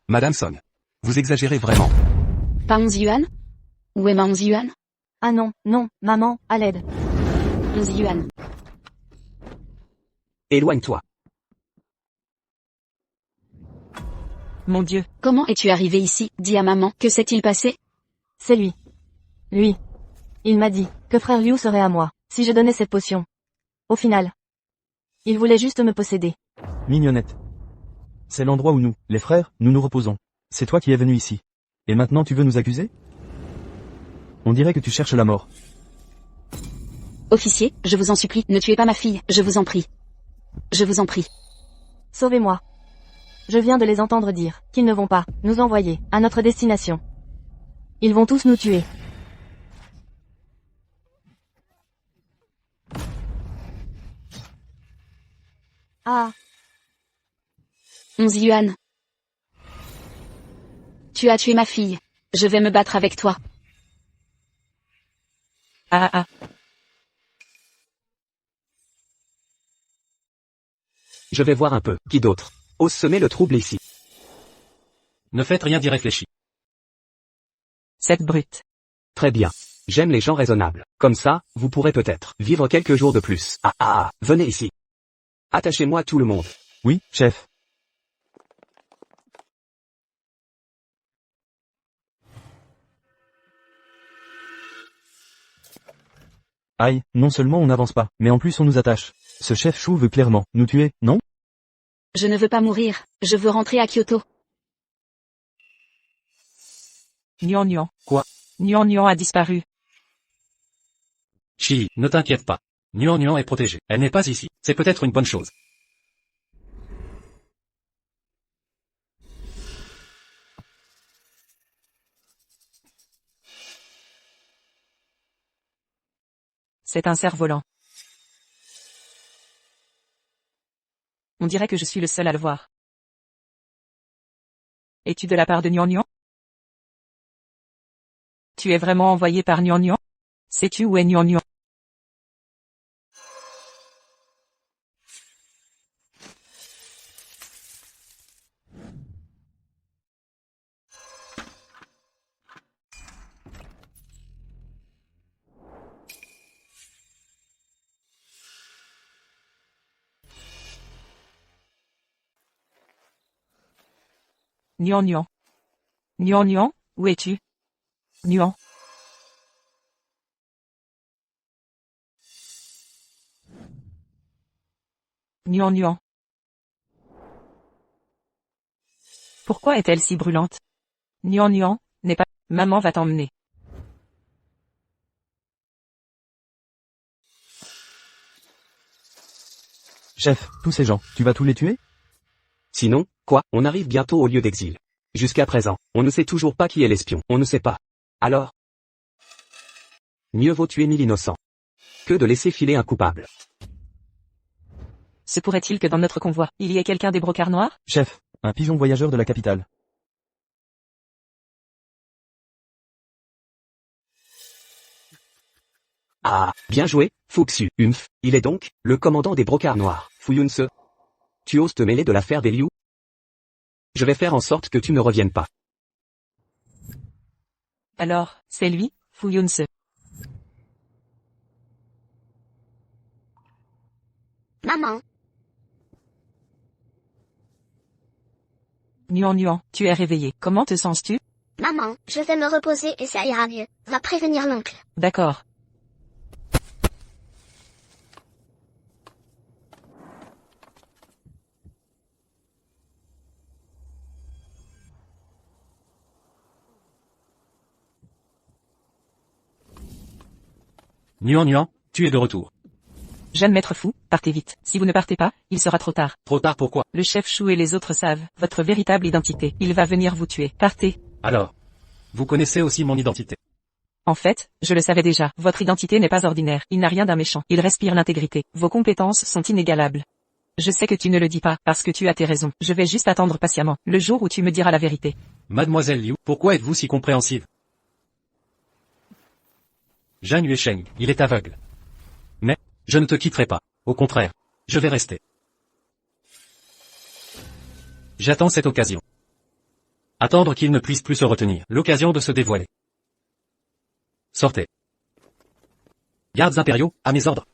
Madame Song. Vous exagérez vraiment. Pas 11 yuan? Où est ma 11 yuan? Ah non, non, maman, à l'aide. 11 yuan. Éloigne-toi. Mon Dieu. Comment es-tu arrivé ici? Dis à maman, que s'est-il passé? C'est lui. Lui. Il m'a dit que frère Liu serait à moi, si je donnais cette potion. Au final. Il voulait juste me posséder. Mignonnette. C'est l'endroit où nous, les frères, nous nous reposons. C'est toi qui es venu ici. Et maintenant tu veux nous accuser? On dirait que tu cherches la mort. Officier, je vous en supplie, ne tuez pas ma fille, je vous en prie. Je vous en prie. Sauvez-moi. Je viens de les entendre dire qu'ils ne vont pas nous envoyer à notre destination. Ils vont tous nous tuer. Ah. 11 yuan. Tu as tué ma fille. Je vais me battre avec toi. Ah ah. Je vais voir un peu. Qui d'autre ose semer le trouble ici? Ne faites rien d'irréfléchi. Cette brute. Très bien. J'aime les gens raisonnables. Comme ça, vous pourrez peut-être vivre quelques jours de plus. Venez ici. Attachez-moi tout le monde. Oui, chef. Aïe, non seulement on n'avance pas, mais en plus on nous attache. Ce chef chou veut clairement nous tuer, non? Je ne veux pas mourir, je veux rentrer à Kyoto. Nian Nian. Quoi? Nian Nian a disparu. Chi, ne t'inquiète pas. Nuan Nuan est protégée. Elle n'est pas ici. C'est peut-être une bonne chose. C'est un cerf-volant. On dirait que je suis le seul à le voir. Es-tu de la part de Nian Nian? Tu es vraiment envoyé par Nian Nian? Sais-tu où est Nian Nian? Nian Nian. Nian Nian, où es-tu? Nian. Nian Nian. Pourquoi est-elle si brûlante? Nuan Nuan, n'est pas... Maman va t'emmener. Chef, tous ces gens, tu vas tous les tuer? Sinon, quoi, on arrive bientôt au lieu d'exil. Jusqu'à présent, on ne sait toujours pas qui est l'espion, on ne sait pas. Alors, mieux vaut tuer 1000 innocents que de laisser filer un coupable. Se pourrait-il que dans notre convoi, il y ait quelqu'un des brocards noirs? Chef, un pigeon voyageur de la capitale. Ah, bien joué, Fuxu, Humph, il est donc, le commandant des brocards noirs, Fuyunse. Tu oses te mêler de l'affaire des Liu? Je vais faire en sorte que tu ne reviennes pas. Alors, c'est lui, Fuyunse. Maman, Nuan Nuan, tu es réveillé. Comment te sens-tu? maman, je vais me reposer et ça ira mieux. Va prévenir l'oncle. D'accord. Nuan Nuan, tu es de retour. Jeune maître fou, partez vite. Si vous ne partez pas, il sera trop tard. Trop tard pourquoi? Le chef Chou et les autres savent votre véritable identité. Il va venir vous tuer. Partez. Alors, vous connaissez aussi mon identité. En fait, je le savais déjà. Votre identité n'est pas ordinaire. Il n'a rien d'un méchant. Il respire l'intégrité. Vos compétences sont inégalables. Je sais que tu ne le dis pas, parce que tu as tes raisons. Je vais juste attendre patiemment, le jour où tu me diras la vérité. Mademoiselle Liu, pourquoi êtes-vous si compréhensive? Zhang Yuesheng, il est aveugle. Mais, je ne te quitterai pas. Au contraire, je vais rester. J'attends cette occasion. Attendre qu'il ne puisse plus se retenir. L'occasion de se dévoiler. Sortez. Gardes impériaux, à mes ordres.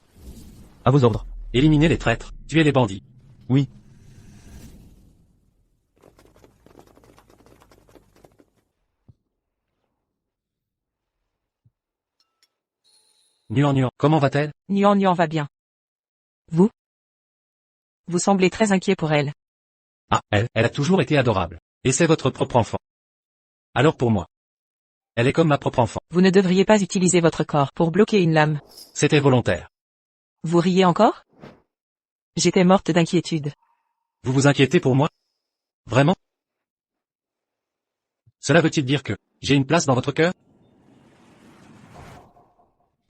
À vos ordres. Éliminez les traîtres, tuez les bandits. Oui. Nuan Nuan, comment va-t-elle? Nuan Nuan va bien. Vous? Vous semblez très inquiet pour elle. Ah, elle a toujours été adorable. Et c'est votre propre enfant. Alors pour moi. Elle est comme ma propre enfant. Vous ne devriez pas utiliser votre corps pour bloquer une lame. C'était volontaire. Vous riez encore? J'étais morte d'inquiétude. Vous vous inquiétez pour moi? Vraiment? Cela veut-il dire que j'ai une place dans votre cœur?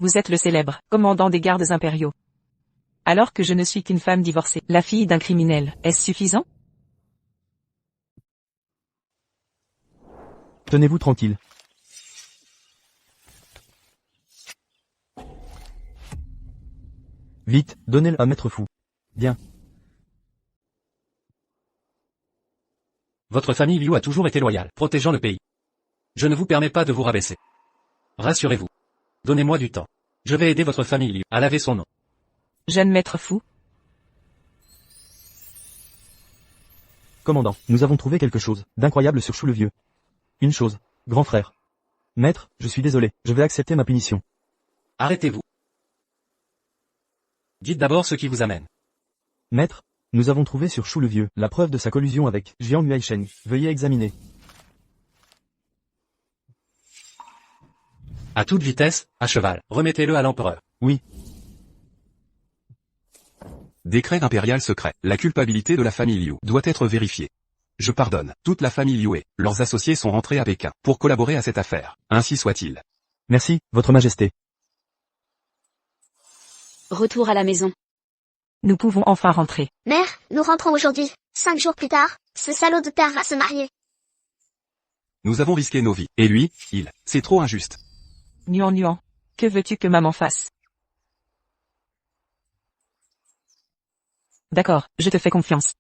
Vous êtes le célèbre commandant des gardes impériaux. Alors que je ne suis qu'une femme divorcée, la fille d'un criminel, est-ce suffisant? Tenez-vous tranquille. Vite, donnez-le à maître fou. Bien. Votre famille Liu a toujours été loyale, protégeant le pays. Je ne vous permets pas de vous rabaisser. Rassurez-vous. Donnez-moi du temps. Je vais aider votre famille Liu à laver son nom. Jeune maître fou. Commandant, nous avons trouvé quelque chose d'incroyable sur Chou le Vieux. Une chose, grand frère. Maître, je suis désolé, je vais accepter ma punition. Arrêtez-vous. Dites d'abord ce qui vous amène. Maître, nous avons trouvé sur Chou le Vieux la preuve de sa collusion avec Jiang Yuesheng. Veuillez examiner. À toute vitesse, à cheval. Remettez-le à l'empereur. Oui. Décret impérial secret. La culpabilité de la famille Liu doit être vérifiée. Je pardonne. Toute la famille Liu et leurs associés sont rentrés à Pékin pour collaborer à cette affaire. Ainsi soit-il. Merci, Votre Majesté. Retour à la maison. Nous pouvons enfin rentrer. Mère, nous rentrons aujourd'hui. 5 jours plus tard, ce salaud de père va se marier. Nous avons risqué nos vies. Et lui, c'est trop injuste. Nuan Nuan, que veux-tu que maman fasse? D'accord, je te fais confiance.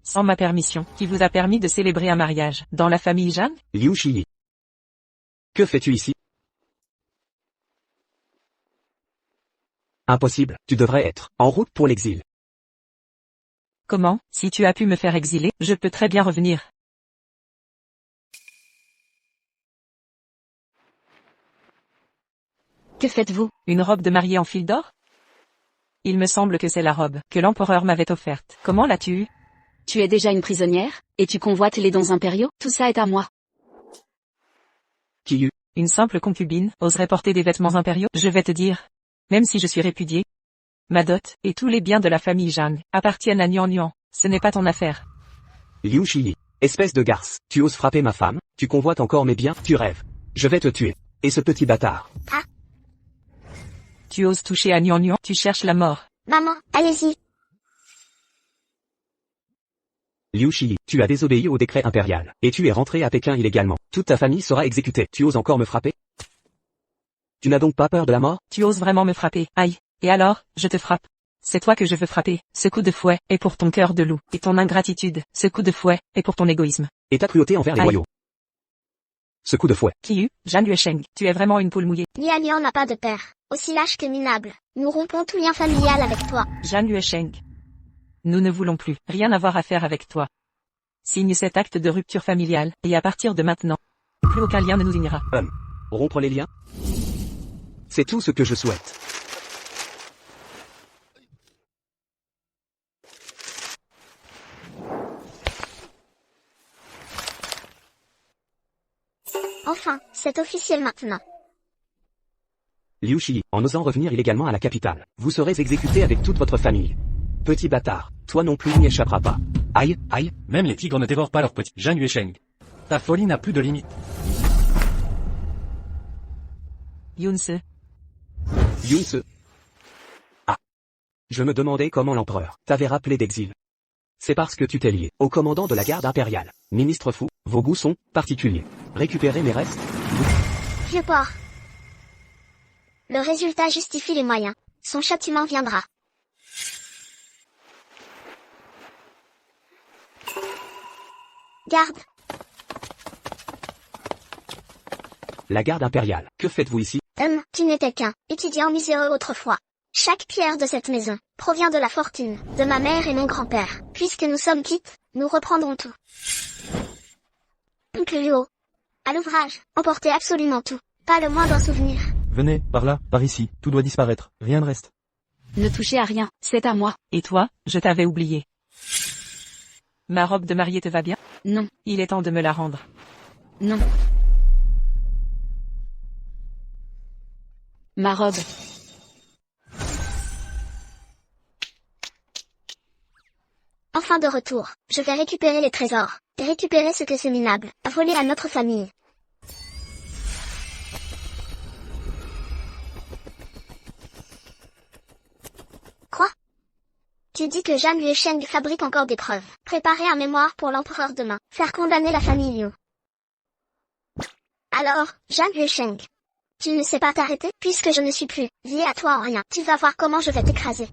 Sans ma permission, qui vous a permis de célébrer un mariage, dans la famille Jeanne? Liu Shiyi. Que fais-tu ici? Impossible, tu devrais être en route pour l'exil. Comment? Si tu as pu me faire exiler, je peux très bien revenir. Que faites-vous? Une robe de mariée en fil d'or? Il me semble que c'est la robe que l'empereur m'avait offerte. Comment l'as-tu eue? Tu es déjà une prisonnière, et tu convoites les dons impériaux, tout ça est à moi. Qui eut? Une simple concubine oserait porter des vêtements impériaux? Je vais te dire. Même si je suis répudié, ma dot et tous les biens de la famille Zhang appartiennent à Nian Nian. Ce n'est pas ton affaire. Liu Shiyi. Espèce de garce, tu oses frapper ma femme, tu convoites encore mes biens, tu rêves. Je vais te tuer. Et ce petit bâtard. Tu oses toucher à Nian Nian, tu cherches la mort. Maman, allez-y. Liu Shiyi, tu as désobéi au décret impérial, et tu es rentré à Pékin illégalement. Toute ta famille sera exécutée. Tu oses encore me frapper? Tu n'as donc pas peur de la mort? Tu oses vraiment me frapper. Aïe. Et alors, je te frappe. C'est toi que je veux frapper. Ce coup de fouet est pour ton cœur de loup. Et ton ingratitude. Ce coup de fouet est pour ton égoïsme. Et ta cruauté envers les Aïe. royaux. Ce coup de fouet. Qui eut? Zhang Yuesheng. Tu es vraiment une poule mouillée. Lian Lian n'a pas de père. Aussi lâche que minable. Nous rompons tout lien familial avec toi. Zhang Yuesheng. Nous ne voulons plus rien avoir à faire avec toi. Signe cet acte de rupture familiale, et à partir de maintenant, plus aucun lien ne nous unira. Rompre les liens? C'est tout ce que je souhaite. Enfin, c'est officiel maintenant. Liu Shiyi, en osant revenir illégalement à la capitale, vous serez exécuté avec toute votre famille. Petit bâtard, toi non plus n'y échapperas pas. Aïe, aïe. Même les tigres ne dévorent pas leurs petits. Zhang Yuesheng. Ta folie n'a plus de limite. Yunse. Yunse. Ah. Je me demandais comment l'empereur t'avait rappelé d'exil. C'est parce que tu t'es lié au commandant de la garde impériale. Ministre fou, vos goûts sont particuliers. Récupérez mes restes. Vieux porc. Le résultat justifie les moyens. Son châtiment viendra. Garde. La garde impériale, que faites-vous ici? Tu n'étais qu'un étudiant miséreux autrefois. Chaque pierre de cette maison provient de la fortune de ma mère et mon grand-père. Puisque nous sommes quittes, nous reprendrons tout. Oncle Luo. À l'ouvrage, emportez absolument tout. Pas le moindre souvenir. Venez, par là, par ici, tout doit disparaître, rien ne reste. Ne touchez à rien, c'est à moi. Et toi, je t'avais oublié. Ma robe de mariée te va bien? Non. Il est temps de me la rendre. Non. Ma robe. Enfin de retour, je vais récupérer les trésors, et récupérer ce que ce minable a volé à notre famille. Quoi? Tu dis que Zhang Yuesheng fabrique encore des preuves. Préparer un mémoire pour l'empereur demain. Faire condamner la famille Liu. Alors, Zhang Yuesheng, tu ne sais pas t'arrêter? Puisque je ne suis plus lié à toi en rien. Tu vas voir comment je vais t'écraser.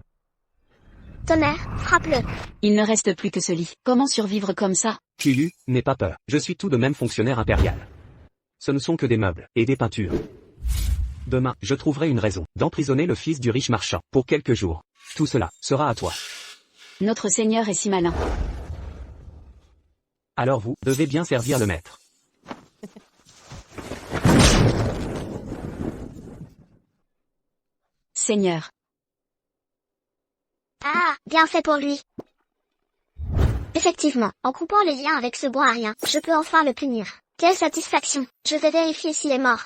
Tonnerre, frappe-le. Il ne reste plus que ce lit. Comment survivre comme ça? Qiyu, n'aie pas peur. Je suis tout de même fonctionnaire impérial. Ce ne sont que des meubles et des peintures. Demain, je trouverai une raison d'emprisonner le fils du riche marchand pour quelques jours. Tout cela sera à toi. Notre seigneur est si malin. Alors vous devez bien servir le maître. Seigneur. Ah, bien fait pour lui. Effectivement, en coupant les liens avec ce bon à rien, je peux enfin le punir. Quelle satisfaction. Je vais vérifier s'il est mort.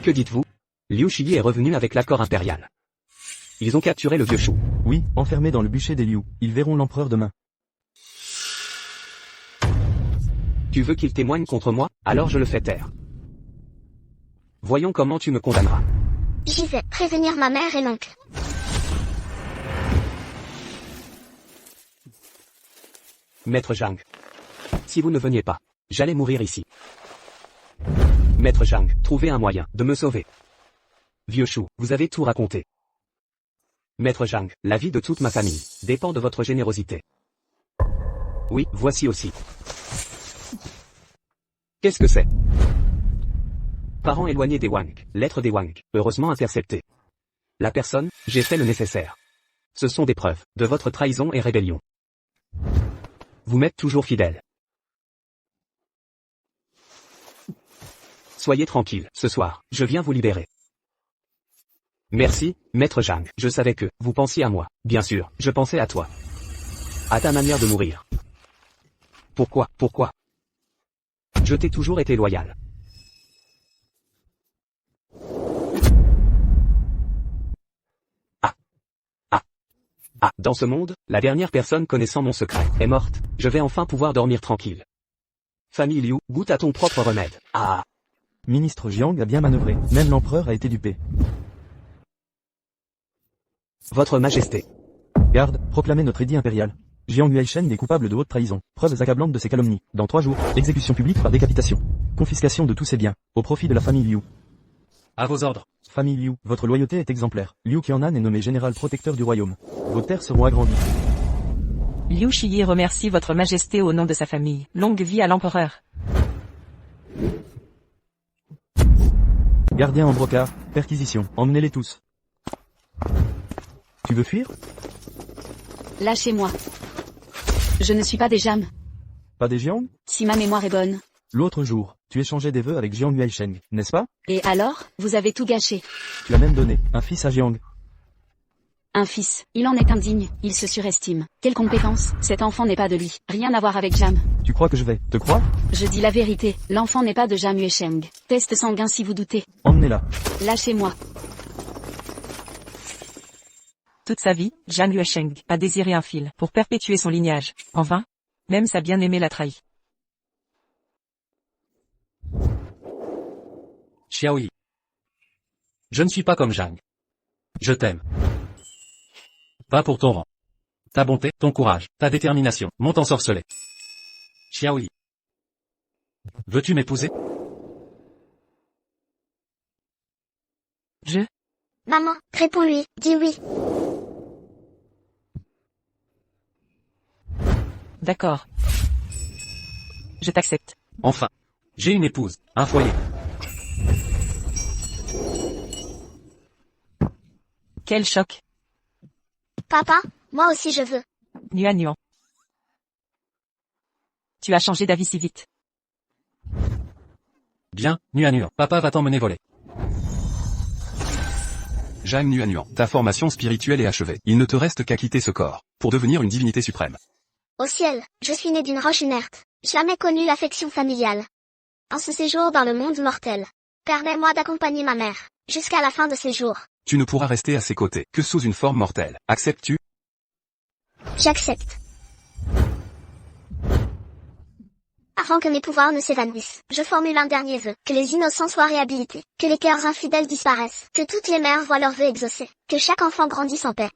Que dites-vous? Liu Shiyi est revenu avec l'accord impérial. Ils ont capturé le vieux chou. Oui, enfermé dans le bûcher des Liu. Ils verront l'empereur demain. Tu veux qu'il témoigne contre moi? Alors je le fais taire. Voyons comment tu me condamneras. J'y vais prévenir ma mère et l'oncle. Maître Zhang. Si vous ne veniez pas, j'allais mourir ici. Maître Zhang, trouvez un moyen de me sauver. Vieux chou, vous avez tout raconté. Maître Zhang, la vie de toute ma famille dépend de votre générosité. Oui, voici aussi. Qu'est-ce que c'est? Parents éloignés des Wang, lettre des Wang, heureusement interceptée. La personne, j'ai fait le nécessaire. Ce sont des preuves de votre trahison et rébellion. Vous m'êtes toujours fidèle. Soyez tranquille, ce soir, je viens vous libérer. Merci, maître Zhang. Je savais que vous pensiez à moi. Bien sûr, je pensais à toi. À ta manière de mourir. Pourquoi? Je t'ai toujours été loyal. Dans ce monde, la dernière personne connaissant mon secret est morte. Je vais enfin pouvoir dormir tranquille. Famille Liu, goûte à ton propre remède. Ministre Jiang a bien manœuvré. Même l'empereur a été dupé. Votre Majesté. Garde, proclamez notre édit impérial. Jiang Yuesheng est coupable de haute trahison. Preuves accablantes de ses calomnies. Dans 3 jours, exécution publique par décapitation. Confiscation de tous ses biens, au profit de la famille Liu. À vos ordres. Famille Liu, votre loyauté est exemplaire. Liu Qianan est nommé général protecteur du royaume. Vos terres seront agrandies. Liu Shiyi remercie votre majesté au nom de sa famille. Longue vie à l'empereur. Gardiens en brocart, perquisition, emmenez-les tous. Tu veux fuir? Lâchez-moi. Je ne suis pas des Jam. Pas des Jiang? Si ma mémoire est bonne. L'autre jour, tu échangeais des vœux avec Jiang Yuesheng, n'est-ce pas? Et alors, vous avez tout gâché. Tu as même donné un fils à Jiang. Un fils. Il en est indigne. Il se surestime. Quelle compétence. Cet enfant n'est pas de lui. Rien à voir avec Jam. Tu crois que je vais te croire? Je dis la vérité. L'enfant n'est pas de Jam Yuesheng. Test sanguin si vous doutez. Emmenez-la. Lâchez-moi. Toute sa vie, Jiang Yuesheng a désiré un fil pour perpétuer son lignage. En vain. Même sa bien-aimée l'a trahi. Xiaoyi. Je ne suis pas comme Zhang. Je t'aime. Pas pour ton rang. Ta bonté, ton courage, ta détermination, m'ont ensorcelé. Xiaoyi. Veux-tu m'épouser? Maman, réponds-lui, dis oui. D'accord. Je t'accepte. Enfin. J'ai une épouse, un foyer. Quel choc. Papa, moi aussi je veux. Nuan. Tu as changé d'avis si vite. Bien, Nuan. Papa va t'emmener voler. Zhang Nuan, ta formation spirituelle est achevée. Il ne te reste qu'à quitter ce corps, pour devenir une divinité suprême. Au ciel, je suis né d'une roche inerte. Jamais connu l'affection familiale. En ce séjour dans le monde mortel, permets-moi d'accompagner ma mère, jusqu'à la fin de ses jours. Tu ne pourras rester à ses côtés, que sous une forme mortelle. Acceptes-tu? J'accepte. Avant que mes pouvoirs ne s'évanouissent, je formule un dernier vœu. Que les innocents soient réhabilités. Que les cœurs infidèles disparaissent. Que toutes les mères voient leurs vœux exaucés. Que chaque enfant grandisse en paix.